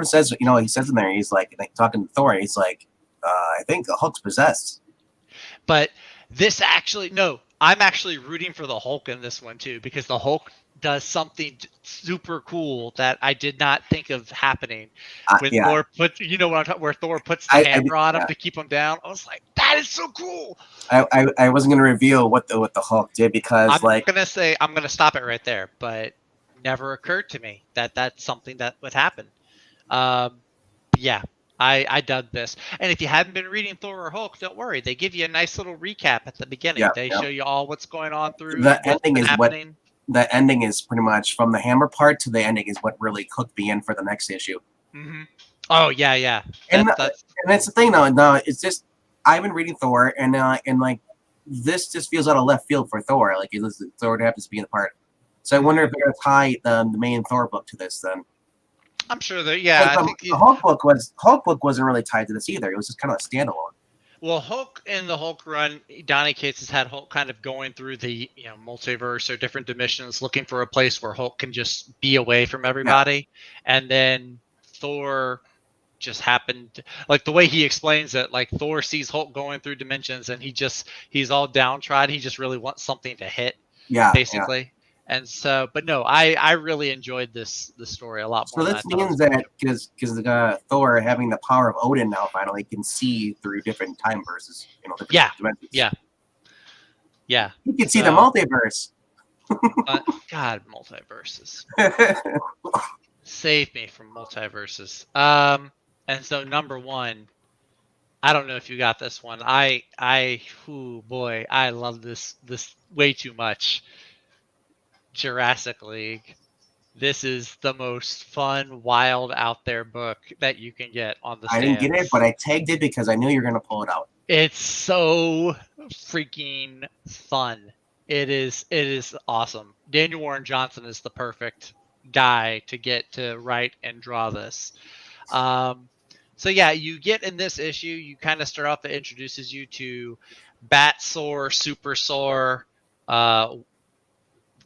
[SPEAKER 1] says, he says in there, he's like talking to Thor. He's like, I think the Hulk's possessed.
[SPEAKER 3] But this actually, no, I'm actually rooting for the Hulk in this one too, because the Hulk does something super cool that I did not think of happening. When Thor puts, what I'm talking, where Thor puts the hammer on him to keep him down. I was like, that is so cool.
[SPEAKER 1] I wasn't gonna reveal what the Hulk did because
[SPEAKER 3] I'm gonna stop it right there, but never occurred to me that that's something that would happen. Yeah. I dug this. And if you haven't been reading Thor or Hulk, don't worry. They give you a nice little recap at the beginning. They show you all what's going on through
[SPEAKER 1] the ending is happening. The ending is pretty much from the hammer part to the ending is what really cooked me in for the next issue.
[SPEAKER 3] Mm-hmm. Oh yeah.
[SPEAKER 1] And that's the thing though. No, it's just I've been reading Thor and like this just feels out of left field for Thor. Like Thor happens to be in the part. So I wonder if they're gonna tie the main Thor book to this then.
[SPEAKER 3] I'm sure that I think
[SPEAKER 1] the Hulk book wasn't really tied to this either. It was just kind of a standalone.
[SPEAKER 3] Well, Hulk in the Hulk run, Donny Cates has had Hulk kind of going through the multiverse or different dimensions, looking for a place where Hulk can just be away from everybody. Yeah. And then Thor just happened, like the way he explains it, like Thor sees Hulk going through dimensions and he's all downtrodden. He just really wants something to hit, basically. Yeah. And so, but no, I really enjoyed this story a lot more.
[SPEAKER 1] So this means that because Thor having the power of Odin now finally can see through different time verses, different dimensions.
[SPEAKER 3] Yeah.
[SPEAKER 1] You can see the multiverse.
[SPEAKER 3] God, multiverses. Save me from multiverses. And so number one, I don't know if you got this one. Oh boy, I love this way too much. Jurassic League. This is the most fun, wild, out there book that you can get on the stands.
[SPEAKER 1] I didn't get it, but I tagged it because I knew you were going to pull it out.
[SPEAKER 3] It's so freaking fun. It is awesome. Daniel Warren Johnson is the perfect guy to get to write and draw this. So yeah, you get in this issue, you kind of start off, that introduces you to Bat-Saur, Super-Saur,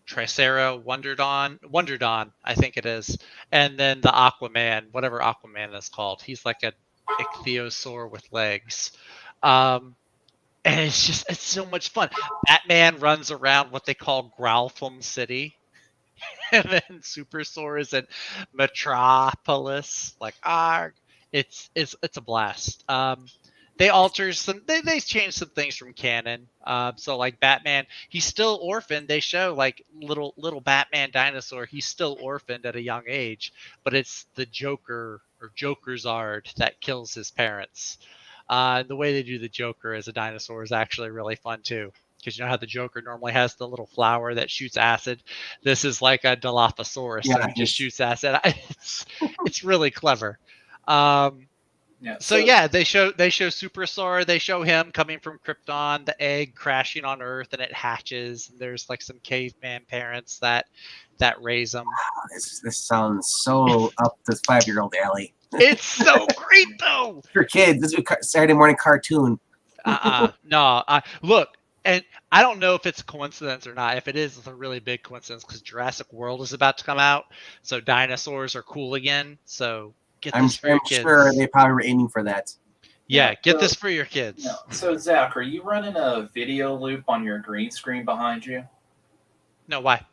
[SPEAKER 3] Tricera, Wonderdon, I think it is, and then the Aquaman, whatever Aquaman is called. He's like a ichthyosaur with legs. And it's so much fun. Batman runs around what they call Growltham City. And then Super-Saur is in Metropolis. Like, it's a blast. They they changed some things from canon. So like Batman, he's still orphaned. They show like little Batman dinosaur. He's still orphaned at a young age, but it's the Joker or Jokerzard that kills his parents. The way they do the Joker as a dinosaur is actually really fun too. Because you know how the Joker normally has the little flower that shoots acid. This is like a Dilophosaurus, so he just shoots acid. It's really clever. So they show Super-Saur. They show him coming from Krypton, the egg crashing on Earth, and it hatches. And there's like some caveman parents that raise him.
[SPEAKER 1] Wow, this sounds so up this 5-year-old alley.
[SPEAKER 3] It's so great though.
[SPEAKER 1] For kids, this is a Saturday morning cartoon.
[SPEAKER 3] No, look. And I don't know if it's a coincidence or not. If it is, it's a really big coincidence because Jurassic World is about to come out. So dinosaurs are cool again. So get this for your kids. I'm sure
[SPEAKER 1] they probably were aiming for that.
[SPEAKER 3] Yeah, get this for your kids.
[SPEAKER 2] Yeah. So, Zach, are you running a video loop on your green screen behind you?
[SPEAKER 3] No, why?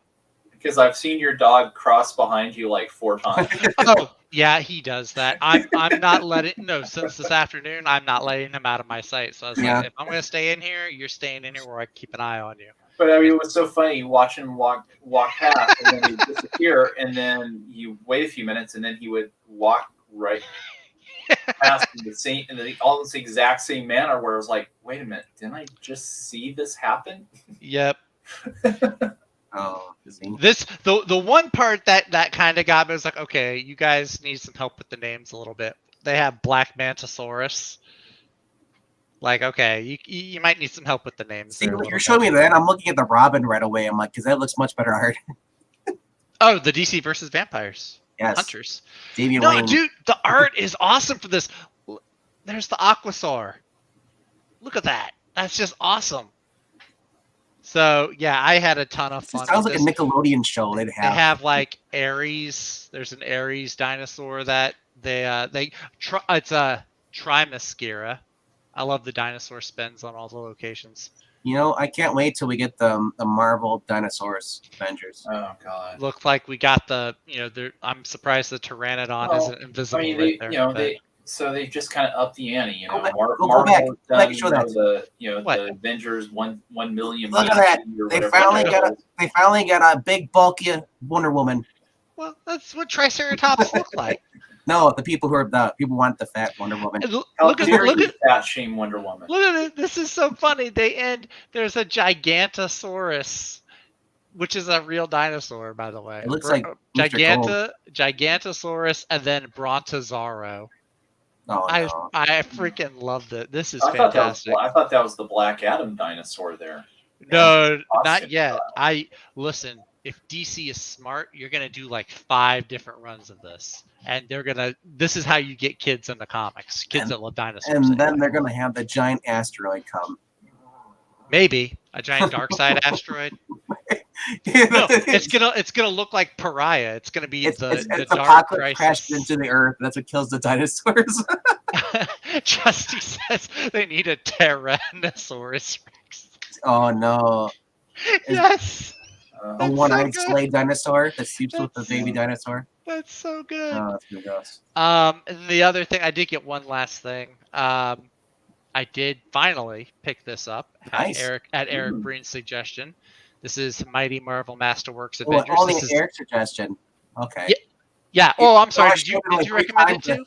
[SPEAKER 2] Because I've seen your dog cross behind you like 4 times.
[SPEAKER 3] Oh, yeah, he does that. I'm not letting. No, since this afternoon, I'm not letting him out of my sight. So I was like, if I'm going to stay in here, you're staying in here where I keep an eye on you.
[SPEAKER 2] But I mean, it was so funny. You watch him walk past, and then he'd disappear, and then you wait a few minutes, and then he would walk right past the same, and then all this exact same manner. Where it was like, wait a minute, didn't I just see this happen?
[SPEAKER 3] Yep.
[SPEAKER 1] Oh,
[SPEAKER 3] The one part that kind of got me was like, okay, you guys need some help with the names a little bit. They have Black Mantisaurus. Like, okay, you might need some help with the names.
[SPEAKER 1] See, you're showing me that. I'm looking at the Robin right away. I'm like, because that looks much better art.
[SPEAKER 3] Oh, the DC versus Vampires.
[SPEAKER 1] Yes.
[SPEAKER 3] Hunters.
[SPEAKER 1] Damian
[SPEAKER 3] No,
[SPEAKER 1] Wayne.
[SPEAKER 3] dude, the art is awesome for this. There's the Aquasaur. Look at that. That's just awesome. So yeah, I had a ton of fun.
[SPEAKER 1] It sounds like
[SPEAKER 3] this.
[SPEAKER 1] a Nickelodeon show. They
[SPEAKER 3] have like Ares. There's an Ares dinosaur that it's a Trimascara. I love the dinosaur spins on all the locations.
[SPEAKER 1] You know, I can't wait till we get the Marvel Dinosaurs Avengers.
[SPEAKER 2] Oh god.
[SPEAKER 3] Look like we got the I'm surprised the Pteranodon isn't invisible.
[SPEAKER 2] I mean, they just kind of upped the ante. You know,
[SPEAKER 1] Go back.
[SPEAKER 2] Done,
[SPEAKER 1] Show that.
[SPEAKER 2] The Avengers 1 million.
[SPEAKER 1] Look at that. They finally got a big bulky Wonder Woman.
[SPEAKER 3] Well, that's what Triceratops look like.
[SPEAKER 1] No, the people want the fat Wonder Woman.
[SPEAKER 3] Look at
[SPEAKER 2] that shame Wonder Woman.
[SPEAKER 3] Look at it. This is so funny. There's a Gigantosaurus, which is a real dinosaur, by the way.
[SPEAKER 1] It looks like
[SPEAKER 3] Gigantosaurus and then Brontosaurus.
[SPEAKER 1] Oh, no.
[SPEAKER 3] I freaking loved it. This is fantastic.
[SPEAKER 2] I thought that was the Black Adam dinosaur there.
[SPEAKER 3] No, not yet. Listen. If DC is smart, you're gonna do like 5 different runs of this, and this is how you get kids into comics. Kids that love dinosaurs.
[SPEAKER 1] And then they're gonna have the giant asteroid come.
[SPEAKER 3] Maybe a giant dark side asteroid. No, it's gonna look like Pariah. It's gonna be the dark crisis
[SPEAKER 1] crashed into the earth. That's what kills the dinosaurs.
[SPEAKER 3] Justy says they need a Tyrannosaurus Rex.
[SPEAKER 1] Oh no!
[SPEAKER 3] Yes.
[SPEAKER 1] A one-eyed sleigh dinosaur that sleeps with the baby dinosaur.
[SPEAKER 3] That's so good.
[SPEAKER 1] Oh, that's good. Gross.
[SPEAKER 3] And the other thing, I did get one last thing. I did finally pick this up at Eric Breen's suggestion. This is Mighty Marvel Masterworks Avengers.
[SPEAKER 1] Only Eric's suggestion. Okay.
[SPEAKER 3] Yeah. Oh, I'm sorry. Did you recommend it too?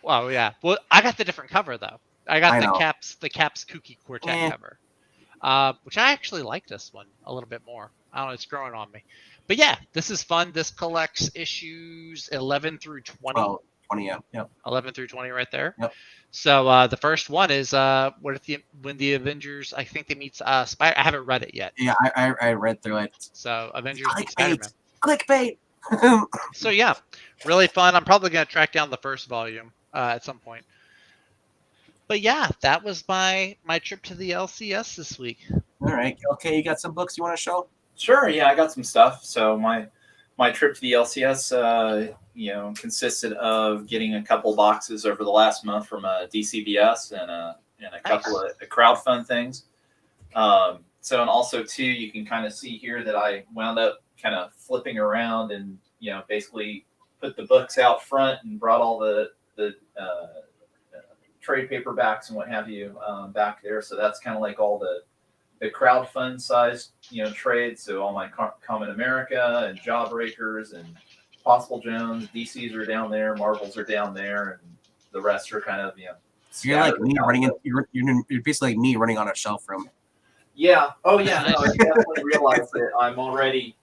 [SPEAKER 3] Well, yeah. Well, I got the different cover though. I got the Caps Kooky Quartet cover, which I actually like this one a little bit more. I don't know, it's growing on me. But yeah, this is fun. This collects issues 11 through 20.
[SPEAKER 1] Oh, 20, yeah. Yep.
[SPEAKER 3] 11 through 20 right there.
[SPEAKER 1] Yep.
[SPEAKER 3] So the first one is when the Avengers, I think they meet Spider. I haven't read it yet.
[SPEAKER 1] Yeah, I read through it.
[SPEAKER 3] So Avengers meet Spider-Man.
[SPEAKER 1] Clickbait.
[SPEAKER 3] So yeah, really fun. I'm probably going to track down the first volume at some point. But yeah, that was my trip to the LCS this week.
[SPEAKER 1] All right. Okay, you got some books you want to show?
[SPEAKER 2] Sure, yeah, I got some stuff. So my trip to the LCS, consisted of getting a couple boxes over the last month from DCBS and a couple of crowdfund things. And also too, you can kind of see here that I wound up kind of flipping around and basically put the books out front and brought all the trade paperbacks and what have you back there. So that's kind of like all the crowdfund sized trades. So all my Common America and Jawbreakers and Possible Jones, DCs are down there, Marvels are down there, and the rest are kind of
[SPEAKER 1] you're like me running. You're basically like me running on a shelf room.
[SPEAKER 2] Yeah. Oh yeah. No, I definitely realized that I'm already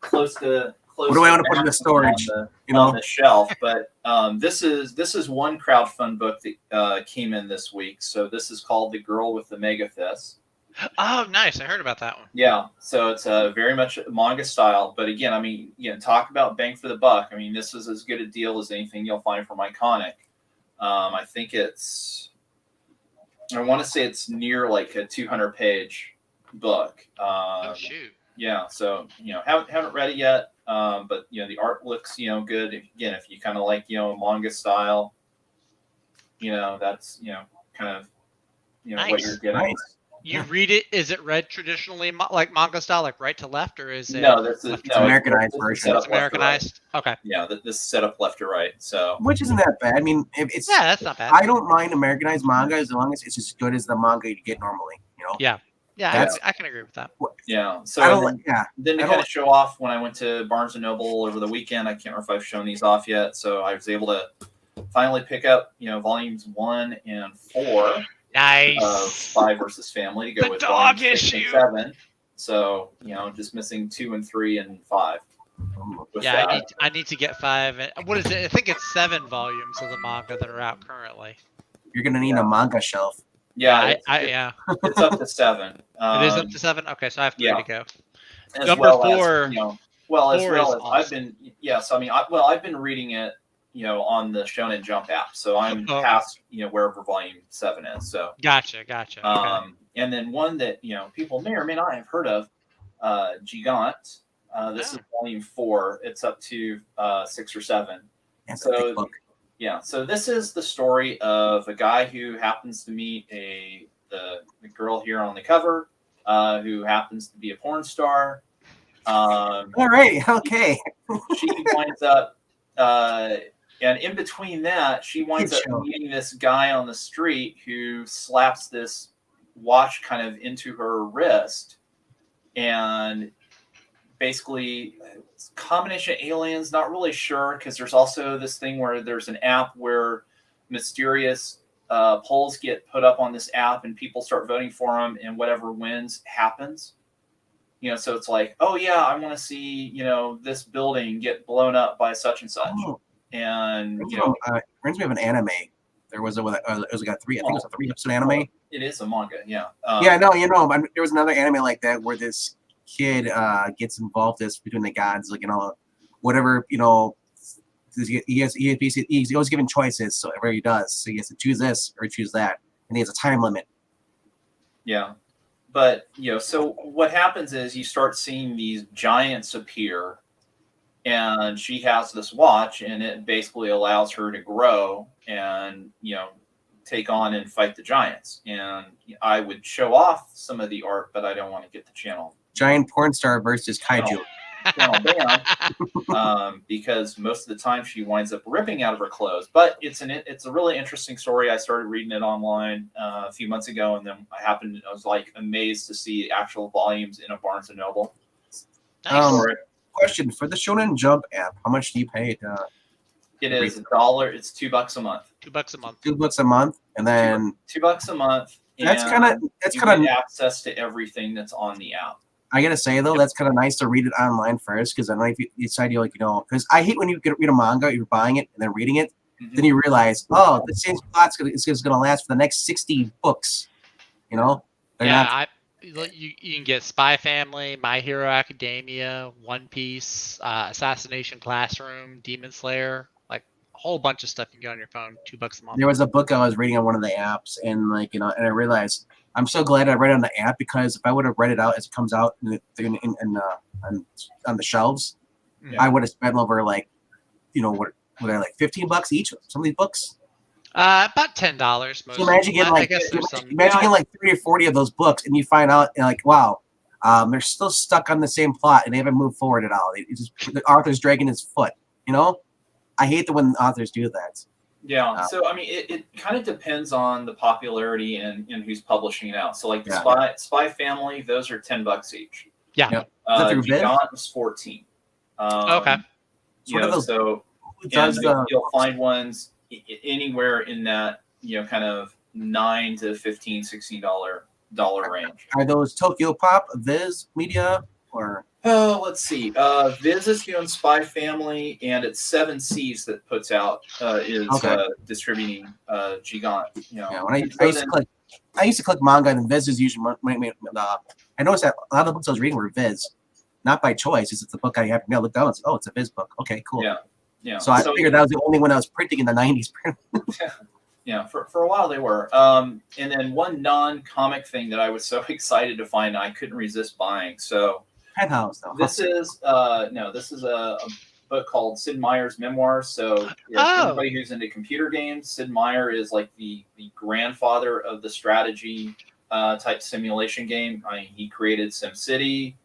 [SPEAKER 2] close to.
[SPEAKER 1] What do I want to put in the storage?
[SPEAKER 2] On the shelf, but this is one crowdfund book that came in this week. So this is called The Girl with the Mega Fist.
[SPEAKER 3] Oh, nice! I heard about that one.
[SPEAKER 2] Yeah, so it's very much manga style, but again, I mean, talk about bang for the buck. I mean, this is as good a deal as anything you'll find from Iconic. I think I want to say it's near like a 200-page book.
[SPEAKER 3] Oh shoot!
[SPEAKER 2] Yeah, so haven't read it yet, but the art looks good. Again, if you kind of like manga style, that's kind of
[SPEAKER 3] nice.
[SPEAKER 2] What you're getting.
[SPEAKER 1] Nice.
[SPEAKER 3] You read it? Is it read traditionally like manga style, like right to left, or is it?
[SPEAKER 2] No, it's
[SPEAKER 1] Americanized version.
[SPEAKER 3] It's Americanized. Okay.
[SPEAKER 2] Yeah, this is set up left to right. So
[SPEAKER 1] which isn't that bad. I mean,
[SPEAKER 3] that's not bad.
[SPEAKER 1] I don't mind Americanized manga as long as it's as good as the manga you get normally.
[SPEAKER 3] Yeah. Yeah, I can agree with that.
[SPEAKER 2] Yeah. So
[SPEAKER 1] I don't.
[SPEAKER 2] then to kind of show off, when I went to Barnes and Noble over the weekend, I can't remember if I've shown these off yet. So I was able to finally pick up, volumes 1 and 4
[SPEAKER 3] Nice.
[SPEAKER 2] of Spy versus Family to go with
[SPEAKER 3] dog
[SPEAKER 2] volumes 6 and 7. So just missing 2 and 3 and 5.
[SPEAKER 3] Yeah, I need to get 5. What is it? I think it's 7 volumes of the manga that are out currently.
[SPEAKER 1] You're gonna need a manga shelf.
[SPEAKER 2] Yeah, it's up to 7.
[SPEAKER 3] It is up to 7. Okay, so I have 3 to go.
[SPEAKER 2] As
[SPEAKER 3] Number
[SPEAKER 2] well
[SPEAKER 3] 4.
[SPEAKER 2] As, as well as
[SPEAKER 3] awesome.
[SPEAKER 2] I've been. Yes, I mean, I've been reading it, on the Shonen Jump app. So I'm past, wherever volume 7 is. So
[SPEAKER 3] gotcha. Okay.
[SPEAKER 2] And then one that people may or may not have heard of, Gigant. This is volume 4. It's up to 6 or 7.
[SPEAKER 1] That's a big book.
[SPEAKER 2] Yeah, so this is the story of a guy who happens to meet the girl here on the cover, who happens to be a porn star.
[SPEAKER 1] All right, okay.
[SPEAKER 2] She winds up, and in between that, she winds up meeting this guy on the street who slaps this watch kind of into her wrist, and basically it's a combination of aliens, not really sure, because there's also this thing where there's an app where mysterious polls get put up on this app and people start voting for them, and whatever wins happens. So it's like, oh yeah, I want to see, this building get blown up by such and such. And
[SPEAKER 1] reminds me of an anime. There was it was like I think it was a 3-episode anime.
[SPEAKER 2] It is a manga, yeah.
[SPEAKER 1] But there was another anime like that where this kid gets involved between the gods, like whatever, he's always given choices, so whatever he does, so he has to choose this or choose that, and he has a time limit.
[SPEAKER 2] Yeah, but so what happens is you start seeing these giants appear, and she has this watch, and it basically allows her to grow and take on and fight the giants. And I would show off some of the art, but I don't want to get the channel.
[SPEAKER 1] Giant porn star versus kaiju.
[SPEAKER 2] Because most of the time she winds up ripping out of her clothes. But it's a really interesting story. I started reading it online a few months ago, and then I was like amazed to see actual volumes in a Barnes and Noble.
[SPEAKER 1] Question for the Shonen Jump app: how much do you pay?
[SPEAKER 2] It is $1. It's $2 a month.
[SPEAKER 1] $2 a month, and then
[SPEAKER 2] $2 a month.
[SPEAKER 1] That's kind of
[SPEAKER 2] access to everything that's on the app.
[SPEAKER 1] I gotta say though, that's kind of nice to read it online first, because then if you decide because I hate when you read a manga, you're buying it and then reading it, then you realize, the same plot's gonna last for the next 60 books. You
[SPEAKER 3] can get Spy Family, My Hero Academia, One Piece, Assassination Classroom, Demon Slayer, like a whole bunch of stuff you can get on your phone. $2 a month.
[SPEAKER 1] There was a book I was reading on one of the apps, and and I realized I'm so glad I read it on the app, because if I would have read it out as it comes out on the shelves, I would have spent over what are like $15 each? Some of these books.
[SPEAKER 3] About $10.
[SPEAKER 1] So imagine getting like 30 or 40 of those books, and you find out wow, they're still stuck on the same plot and they haven't moved forward at all. The author's dragging his foot. I hate when authors do that.
[SPEAKER 2] Yeah, so I mean, it kind of depends on the popularity and who's publishing it out. So like the Spy Family, those are $10 each.
[SPEAKER 3] Yeah.
[SPEAKER 2] Gigant was $14.
[SPEAKER 3] Okay.
[SPEAKER 2] You'll find ones anywhere in that kind of $9 to $15, $16 range.
[SPEAKER 1] Are those Tokyo Pop, Viz Media, or?
[SPEAKER 2] Oh, let's see. Viz is doing Spy Family, and it's 7 Seas that puts out distributing Gigant. I used to click manga, and Viz is usually. I noticed that a lot of the books I was reading were Viz, not by choice. It's the book I have to look down and say, it's a Viz book. Okay, cool. Yeah.
[SPEAKER 1] So I figured that was the only one I was printing in the 90s.
[SPEAKER 2] Yeah, for a while they were. And then one non-comic thing that I was so excited to find, I couldn't resist buying. So.
[SPEAKER 1] Penthouse, though.
[SPEAKER 2] This is a book called Sid Meier's Memoirs. So anybody who's into computer games, Sid Meier is like the grandfather of the strategy type simulation game. He created SimCity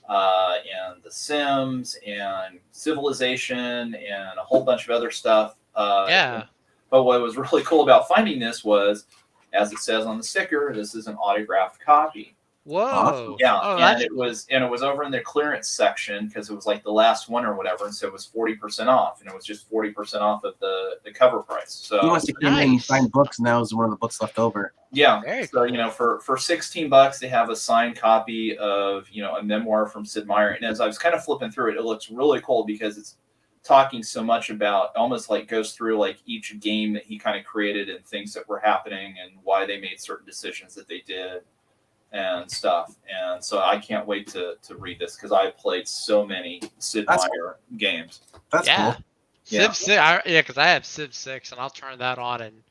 [SPEAKER 2] and The Sims and Civilization and a whole bunch of other stuff. But what was really cool about finding this was, as it says on the sticker, this is an autographed copy.
[SPEAKER 3] Whoa.
[SPEAKER 2] Yeah,
[SPEAKER 3] Oh,
[SPEAKER 2] and
[SPEAKER 3] that's
[SPEAKER 2] it was over in the clearance section because it was like the last one or whatever, and so it was 40% off, and it was just 40% off of the cover price. So
[SPEAKER 1] He wants to come in and
[SPEAKER 3] nice.
[SPEAKER 1] find books, and that was one of the books left over.
[SPEAKER 2] yeah,
[SPEAKER 3] Very
[SPEAKER 2] so
[SPEAKER 3] cool.
[SPEAKER 2] for $16 they have a signed copy of a memoir from Sid Meier, and as I was kind of flipping through it, it looks really cool because it's talking so much about, almost like goes through like each game that he kind of created and things that were happening and why they made certain decisions that they did and stuff. And so I can't wait to read this because I played so many Sid Meier games.
[SPEAKER 1] That's
[SPEAKER 3] Yeah.
[SPEAKER 1] cool.
[SPEAKER 3] Civ 6, because I have Civ 6, and I'll turn that on, and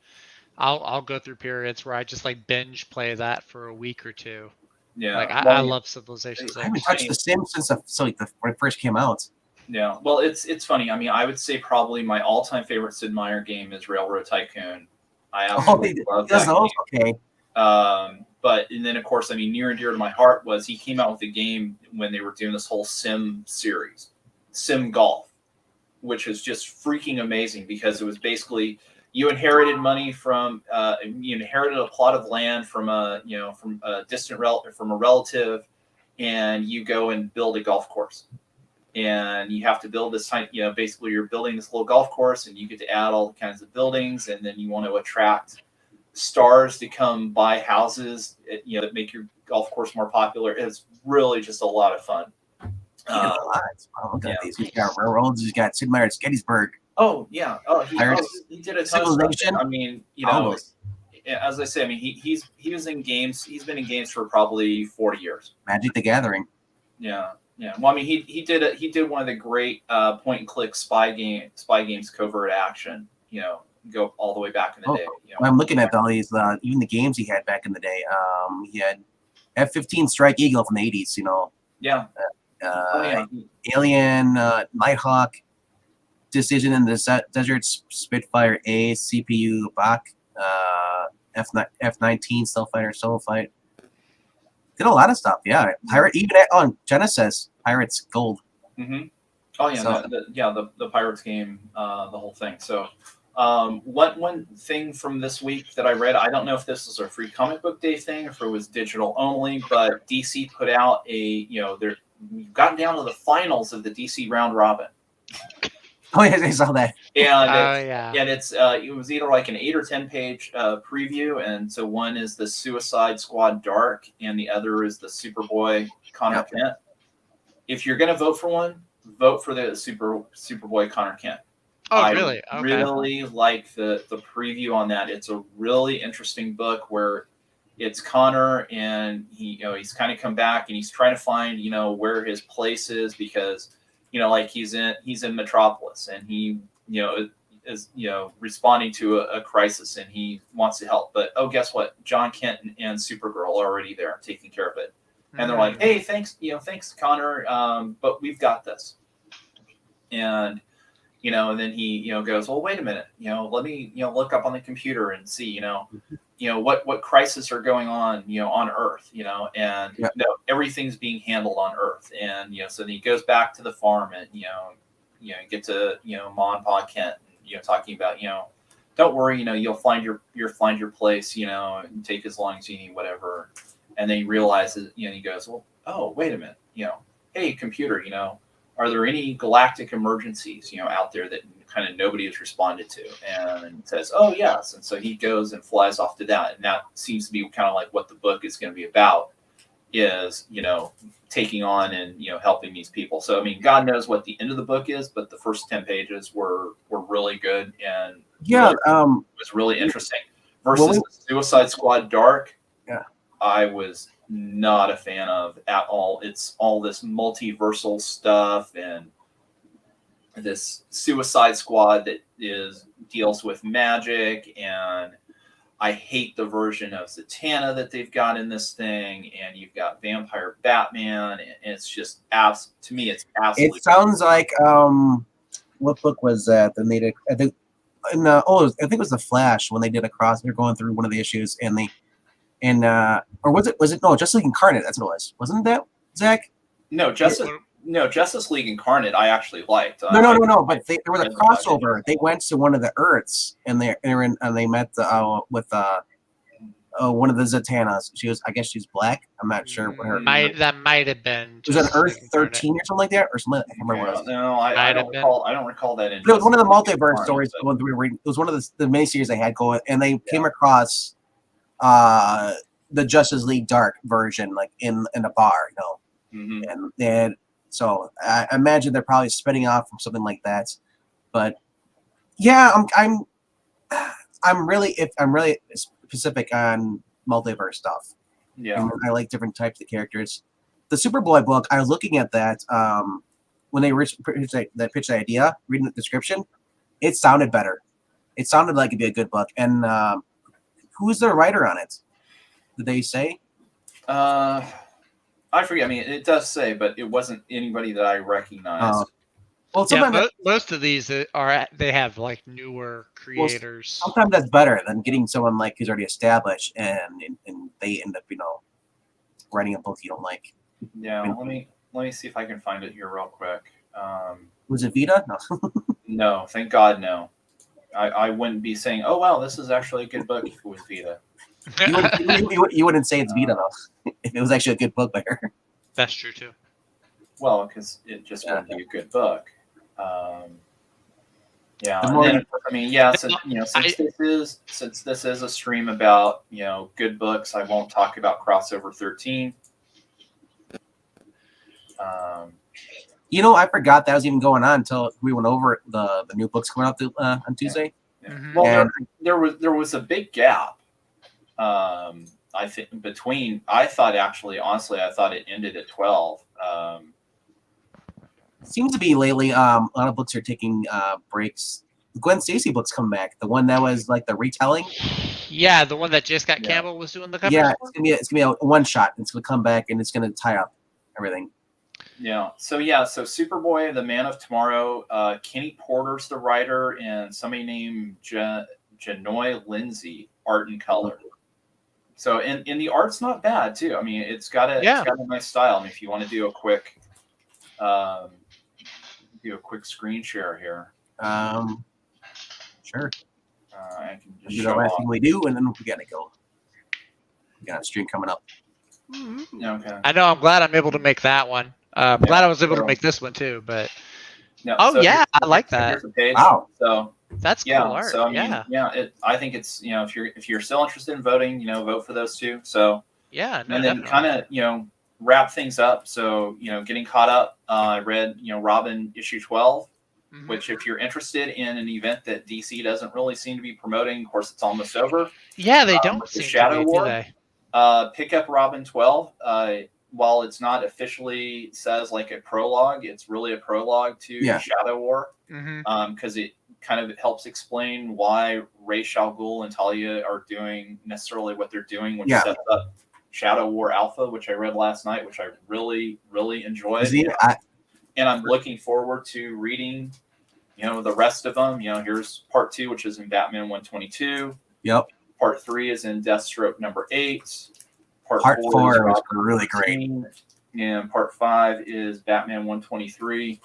[SPEAKER 3] I'll go through periods where I just like binge play that for a week or two.
[SPEAKER 2] Yeah,
[SPEAKER 3] Like I love Civilization 6.
[SPEAKER 1] I haven't touched The Sims since when it first came out.
[SPEAKER 2] Yeah, well, it's funny. I mean, I would say probably my all-time favorite Sid Meier game is Railroad Tycoon. I absolutely love that game.
[SPEAKER 1] Okay.
[SPEAKER 2] But and then of course, I mean, near and dear to my heart was he came out with a game when they were doing this whole Sim series, Sim Golf, which is just freaking amazing because it was basically you inherited money from you inherited a plot of land from a distant from a relative, and you go and build a golf course. And you have to build this time, basically you're building this little golf course and you get to add all kinds of buildings, and then you want to attract stars to come buy houses, that make your golf course more popular. It's really just a lot of fun.
[SPEAKER 1] Look at these. He's got railroads. He's got Sid Meier's Gettysburg.
[SPEAKER 2] Oh yeah. He did a ton of stuff. I mean, as I say, I mean, he was in games. He's been in games for probably 40 years.
[SPEAKER 1] Magic the Gathering.
[SPEAKER 2] Yeah. Yeah, well, I mean, he did one of the great point and click spy games, Covert Action. Go all the way back in the day.
[SPEAKER 1] I'm looking at all these, even the games he had back in the day. He had F-15 Strike Eagle from the 80s.
[SPEAKER 2] Yeah.
[SPEAKER 1] Alien, Nighthawk, Decision in the Desert, Spitfire A, CPU Bach, F-19 Stealth Fighter, Solo Fight. Did a lot of stuff, yeah. Pirate, even on Genesis, Pirates Gold.
[SPEAKER 2] Mm-hmm. Oh yeah, the Pirates game, the whole thing. So, one thing from this week that I read, I don't know if this was a free comic book day thing or if it was digital only, but DC put out we've gotten down to the finals of the DC round robin.
[SPEAKER 1] Oh yeah, I saw that.
[SPEAKER 2] And it was either like an 8 or 10 page preview, and so one is the Suicide Squad Dark, and the other is the Superboy Connor Kent. If you're gonna vote for one, vote for the Superboy Connor Kent.
[SPEAKER 3] Oh, really?
[SPEAKER 2] I really like the preview on that. It's a really interesting book where it's Connor, and he's kind of come back and he's trying to find where his place is, because like he's in Metropolis, and he is responding to a crisis, and he wants to help. But guess what? John Kent and Supergirl are already there taking care of it, and they're like, "Hey, thanks Connor, but we've got this." And and then he goes, "Well, wait a minute, let me look up on the computer and see what crises are going on on Earth, and everything's being handled on Earth." And so then he goes back to the farm, and get to Ma and Pa Kent, talking about don't worry, you'll find your place, and take as long as you need, whatever. And then he realizes, he goes, "Well, oh, wait a minute, hey computer, are there any galactic emergencies out there that kind of nobody has responded to?" And says, "Oh yes." And so he goes and flies off to that, and that seems to be kind of like what the book is going to be about, is taking on and helping these people. So I mean, God knows what the end of the book is, but the first 10 pages were really good, and it was really interesting. Versus the Suicide Squad Dark, I was not a fan of at all. It's all this multiversal stuff, and this Suicide Squad that deals with magic, and I hate the version of Zatanna that they've got in this thing, and you've got Vampire Batman, and it's just to me it's absolutely.
[SPEAKER 1] It sounds like what book was that? Then they did, I think it was The Flash, when they did they're going through one of the issues, and or was it no, Justice League Incarnate, that's what it was. Wasn't that, Zach?
[SPEAKER 2] No, Justice League Incarnate I actually liked.
[SPEAKER 1] No, but there was a crossover. They went to one of the Earths, and they met with one of the Zatannas. I guess she's black. I'm not sure what her.
[SPEAKER 3] That might have been.
[SPEAKER 1] Was it Earth 13 or something like that, or something? I can't remember what it was.
[SPEAKER 2] No, I don't recall. I don't recall that.
[SPEAKER 1] But it was one of the multiverse stories going through reading. It was one of the miniseries I had going, and they came across the Justice League Dark version, like in a bar, and so I imagine they're probably spinning off from something like that. But yeah, I'm really specific on multiverse stuff.
[SPEAKER 2] Yeah,
[SPEAKER 1] I like different types of characters. The Superboy book, I was looking at that when they pitched the idea, reading the description, it sounded better. It sounded like it'd be a good book. And who's the writer on it? Did they say?
[SPEAKER 2] I forget. I mean, it does say, but it wasn't anybody that I recognized.
[SPEAKER 1] Well,
[SPEAKER 3] most of these they have like newer creators.
[SPEAKER 1] Well, sometimes that's better than getting someone like who's already established, and they end up writing a book you don't like.
[SPEAKER 2] Yeah, let me see if I can find it here real quick.
[SPEAKER 1] Was it Vita? No.
[SPEAKER 2] No, thank God, no. I wouldn't be saying, "Oh wow, this is actually a good book." If it was Vita,
[SPEAKER 1] you wouldn't say it's Vita though. If it was actually a good book there.
[SPEAKER 3] That's true too.
[SPEAKER 2] Well, because it just wouldn't be a good book. Since this is a stream about good books, I won't talk about Crossover 13.
[SPEAKER 1] I forgot that was even going on until we went over the new books coming out on Tuesday.
[SPEAKER 2] Yeah. Mm-hmm. Well, there was a big gap. I think between. I thought it ended at 12.
[SPEAKER 1] Seems to be lately. A lot of books are taking breaks. The Gwen Stacy book's come back. The one that was like the retelling.
[SPEAKER 3] Yeah, the one that J. Scott Campbell was doing the cover.
[SPEAKER 1] Yeah, it's gonna be a one shot. It's gonna come back and it's gonna tie up everything.
[SPEAKER 2] Yeah. So Superboy, the Man of Tomorrow. Kenny Porter's the writer, and somebody named Janoy Lindsay art and color. So and the art's not bad too. I mean, it's got a nice style. I mean, if you want to do a quick screen share here.
[SPEAKER 1] Sure.
[SPEAKER 2] I can just
[SPEAKER 1] do the last thing we do, and then we gotta go. We got a stream coming up.
[SPEAKER 2] Okay.
[SPEAKER 3] I know. I'm glad I'm able to make that one. I'm glad I was able to make this one too. But I like that.
[SPEAKER 2] Here's the page.
[SPEAKER 1] Wow.
[SPEAKER 2] So
[SPEAKER 3] that's cool art.
[SPEAKER 2] So I think it's if you're still interested in voting, vote for those two. So
[SPEAKER 3] and
[SPEAKER 2] then kind of wrap things up. So getting caught up. I read Robin issue 12. Mm-hmm. Which, if you're interested in an event that DC doesn't really seem to be promoting, of course, it's almost over.
[SPEAKER 3] Yeah, they don't seem
[SPEAKER 2] the Shadow
[SPEAKER 3] to be,
[SPEAKER 2] War.
[SPEAKER 3] Do they?
[SPEAKER 2] Pick up Robin 12. While it's not officially says like a prologue, it's really a prologue to Shadow War. Because it kind of helps explain why Ra's al Ghul and Talia are doing necessarily what they're doing, which sets up Shadow War Alpha, which I read last night, which I really, really enjoyed. And I'm looking forward to reading, the rest of them. Here's part 2, which is in Batman 122.
[SPEAKER 1] Yep.
[SPEAKER 2] Part 3 is in Deathstroke number 8. Part
[SPEAKER 1] 4 was really great.
[SPEAKER 2] And part 5 is Batman 123.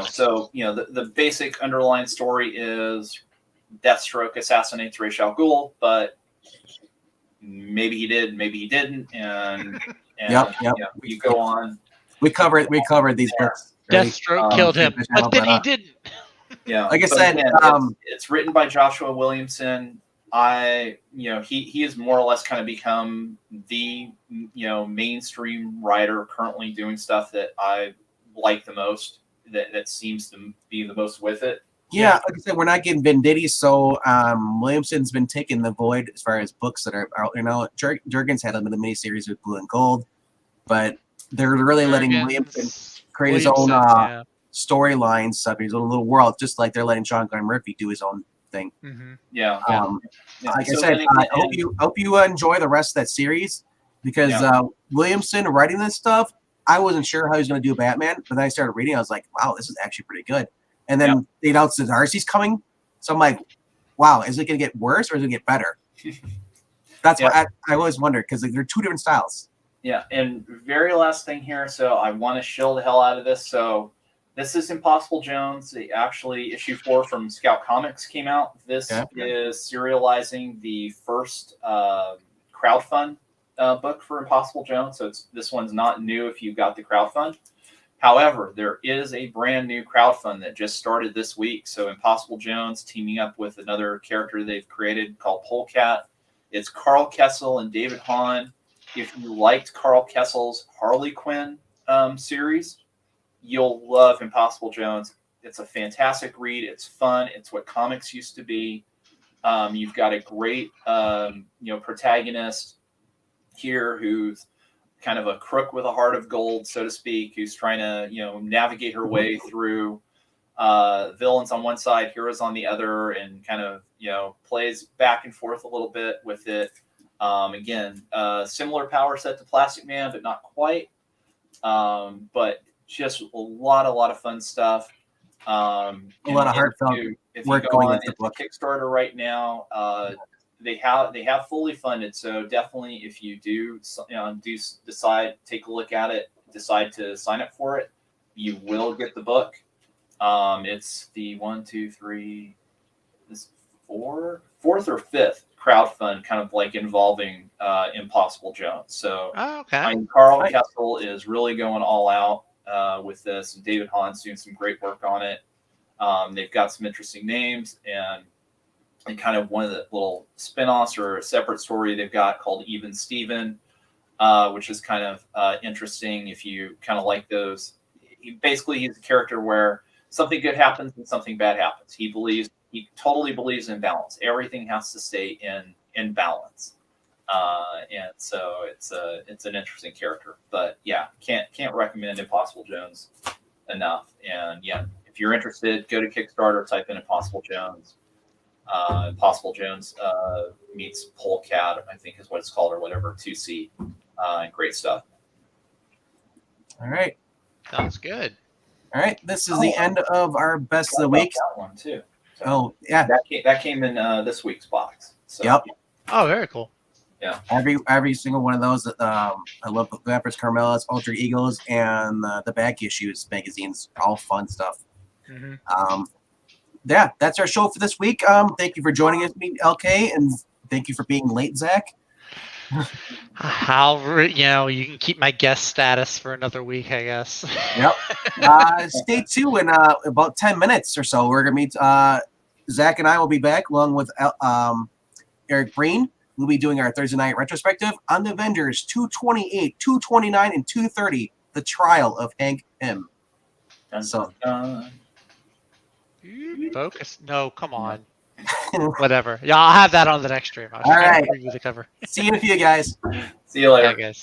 [SPEAKER 2] So the basic underlying story is Deathstroke assassinates Ra's al Ghul, but maybe he did, maybe he didn't, and you go on.
[SPEAKER 1] We covered these books.
[SPEAKER 3] Deathstroke killed him, but then he didn't.
[SPEAKER 2] Yeah,
[SPEAKER 1] like I said,
[SPEAKER 2] it's written by Joshua Williamson. He has more or less kind of become the mainstream writer currently doing stuff that I like the most. That seems to be the most with it.
[SPEAKER 1] Yeah, like I said, we're not getting Venditti, so Williamson's been taking the void as far as books that are out. Jurgens had them in the miniseries with Blue and Gold, but they're really letting Williamson create his own storylines, his own little world, just like they're letting Sean Gunn Murphy do his own thing.
[SPEAKER 3] Mm-hmm.
[SPEAKER 1] Like I said, I hope you enjoy the rest of that series, because Williamson writing this stuff, I wasn't sure how he was going to do Batman, but then I started reading. I was like, wow, this is actually pretty good. And then they announced that Darcy's coming, so I'm like, wow, is it going to get worse or is it going to get better? That's what I always wondered, because they're two different styles.
[SPEAKER 2] Yeah, and very last thing here, so I want to shill the hell out of this. So This is Impossible Jones. Actually, issue 4 from Scout Comics came out. This is serializing the first crowdfund book for Impossible Jones. So this one's not new if you got the crowdfund. However, there is a brand new crowdfund that just started this week. So Impossible Jones teaming up with another character they've created called Polecat. It's Carl Kessel and David Hahn. If you liked Carl Kessel's Harley Quinn series, you'll love Impossible Jones. It's a fantastic read. It's fun. It's what comics used to be. You've got a great, protagonist here who's kind of a crook with a heart of gold, so to speak, who's trying to, navigate her way through villains on one side, heroes on the other, and kind of, plays back and forth a little bit with it. Again, similar power set to Plastic Man, but not quite. But just a lot of fun stuff.
[SPEAKER 1] A lot of heartfelt work going into the book.
[SPEAKER 2] Kickstarter right now. They have fully funded, so definitely if you do decide, take a look at it, decide to sign up for it, you will get the book. It's the fourth or fifth crowdfund, kind of like involving Impossible Jones. So Carl Kessel is really going all out with this, and David Hahn's doing some great work on it. They've got some interesting names, and kind of one of the little spin-offs or a separate story they've got called Even Steven, which is kind of interesting if you kind of like those. He's a character where something good happens and something bad happens. He totally believes in balance. Everything has to stay in balance. And so it's an interesting character. But yeah, can't recommend Impossible Jones enough. And yeah, if you're interested, go to Kickstarter, type in Impossible Jones. Impossible Jones meets Polecat, I think is what it's called, or whatever, 2C. Great stuff.
[SPEAKER 1] All right.
[SPEAKER 3] Sounds good.
[SPEAKER 1] All right. This is the end of our best of the week.
[SPEAKER 2] That one too. So
[SPEAKER 1] oh yeah.
[SPEAKER 2] That came in this week's box. So,
[SPEAKER 1] yep.
[SPEAKER 3] Oh, very cool.
[SPEAKER 2] Yeah.
[SPEAKER 1] Every single one of those. I love the Vampires, Carmelas, Alter Egos, and the back issues magazines. All fun stuff.
[SPEAKER 3] Mm-hmm.
[SPEAKER 1] Yeah, that's our show for this week. Thank you for joining us, LK, and thank you for being late, Zach.
[SPEAKER 3] You can keep my guest status for another week, I guess.
[SPEAKER 1] Yep. Stay tuned in about 10 minutes or so. We're gonna meet. Zach and I will be back along with Eric Breen. We'll be doing our Thursday night retrospective on the Avengers 228, 229, and 230. The Trial of Hank Pym. So.
[SPEAKER 3] Focus. No, come on. Whatever. Yeah, I'll have that on the next stream.
[SPEAKER 1] All right.
[SPEAKER 3] The cover.
[SPEAKER 1] See you in a few, guys.
[SPEAKER 2] See you later.
[SPEAKER 3] Bye, guys.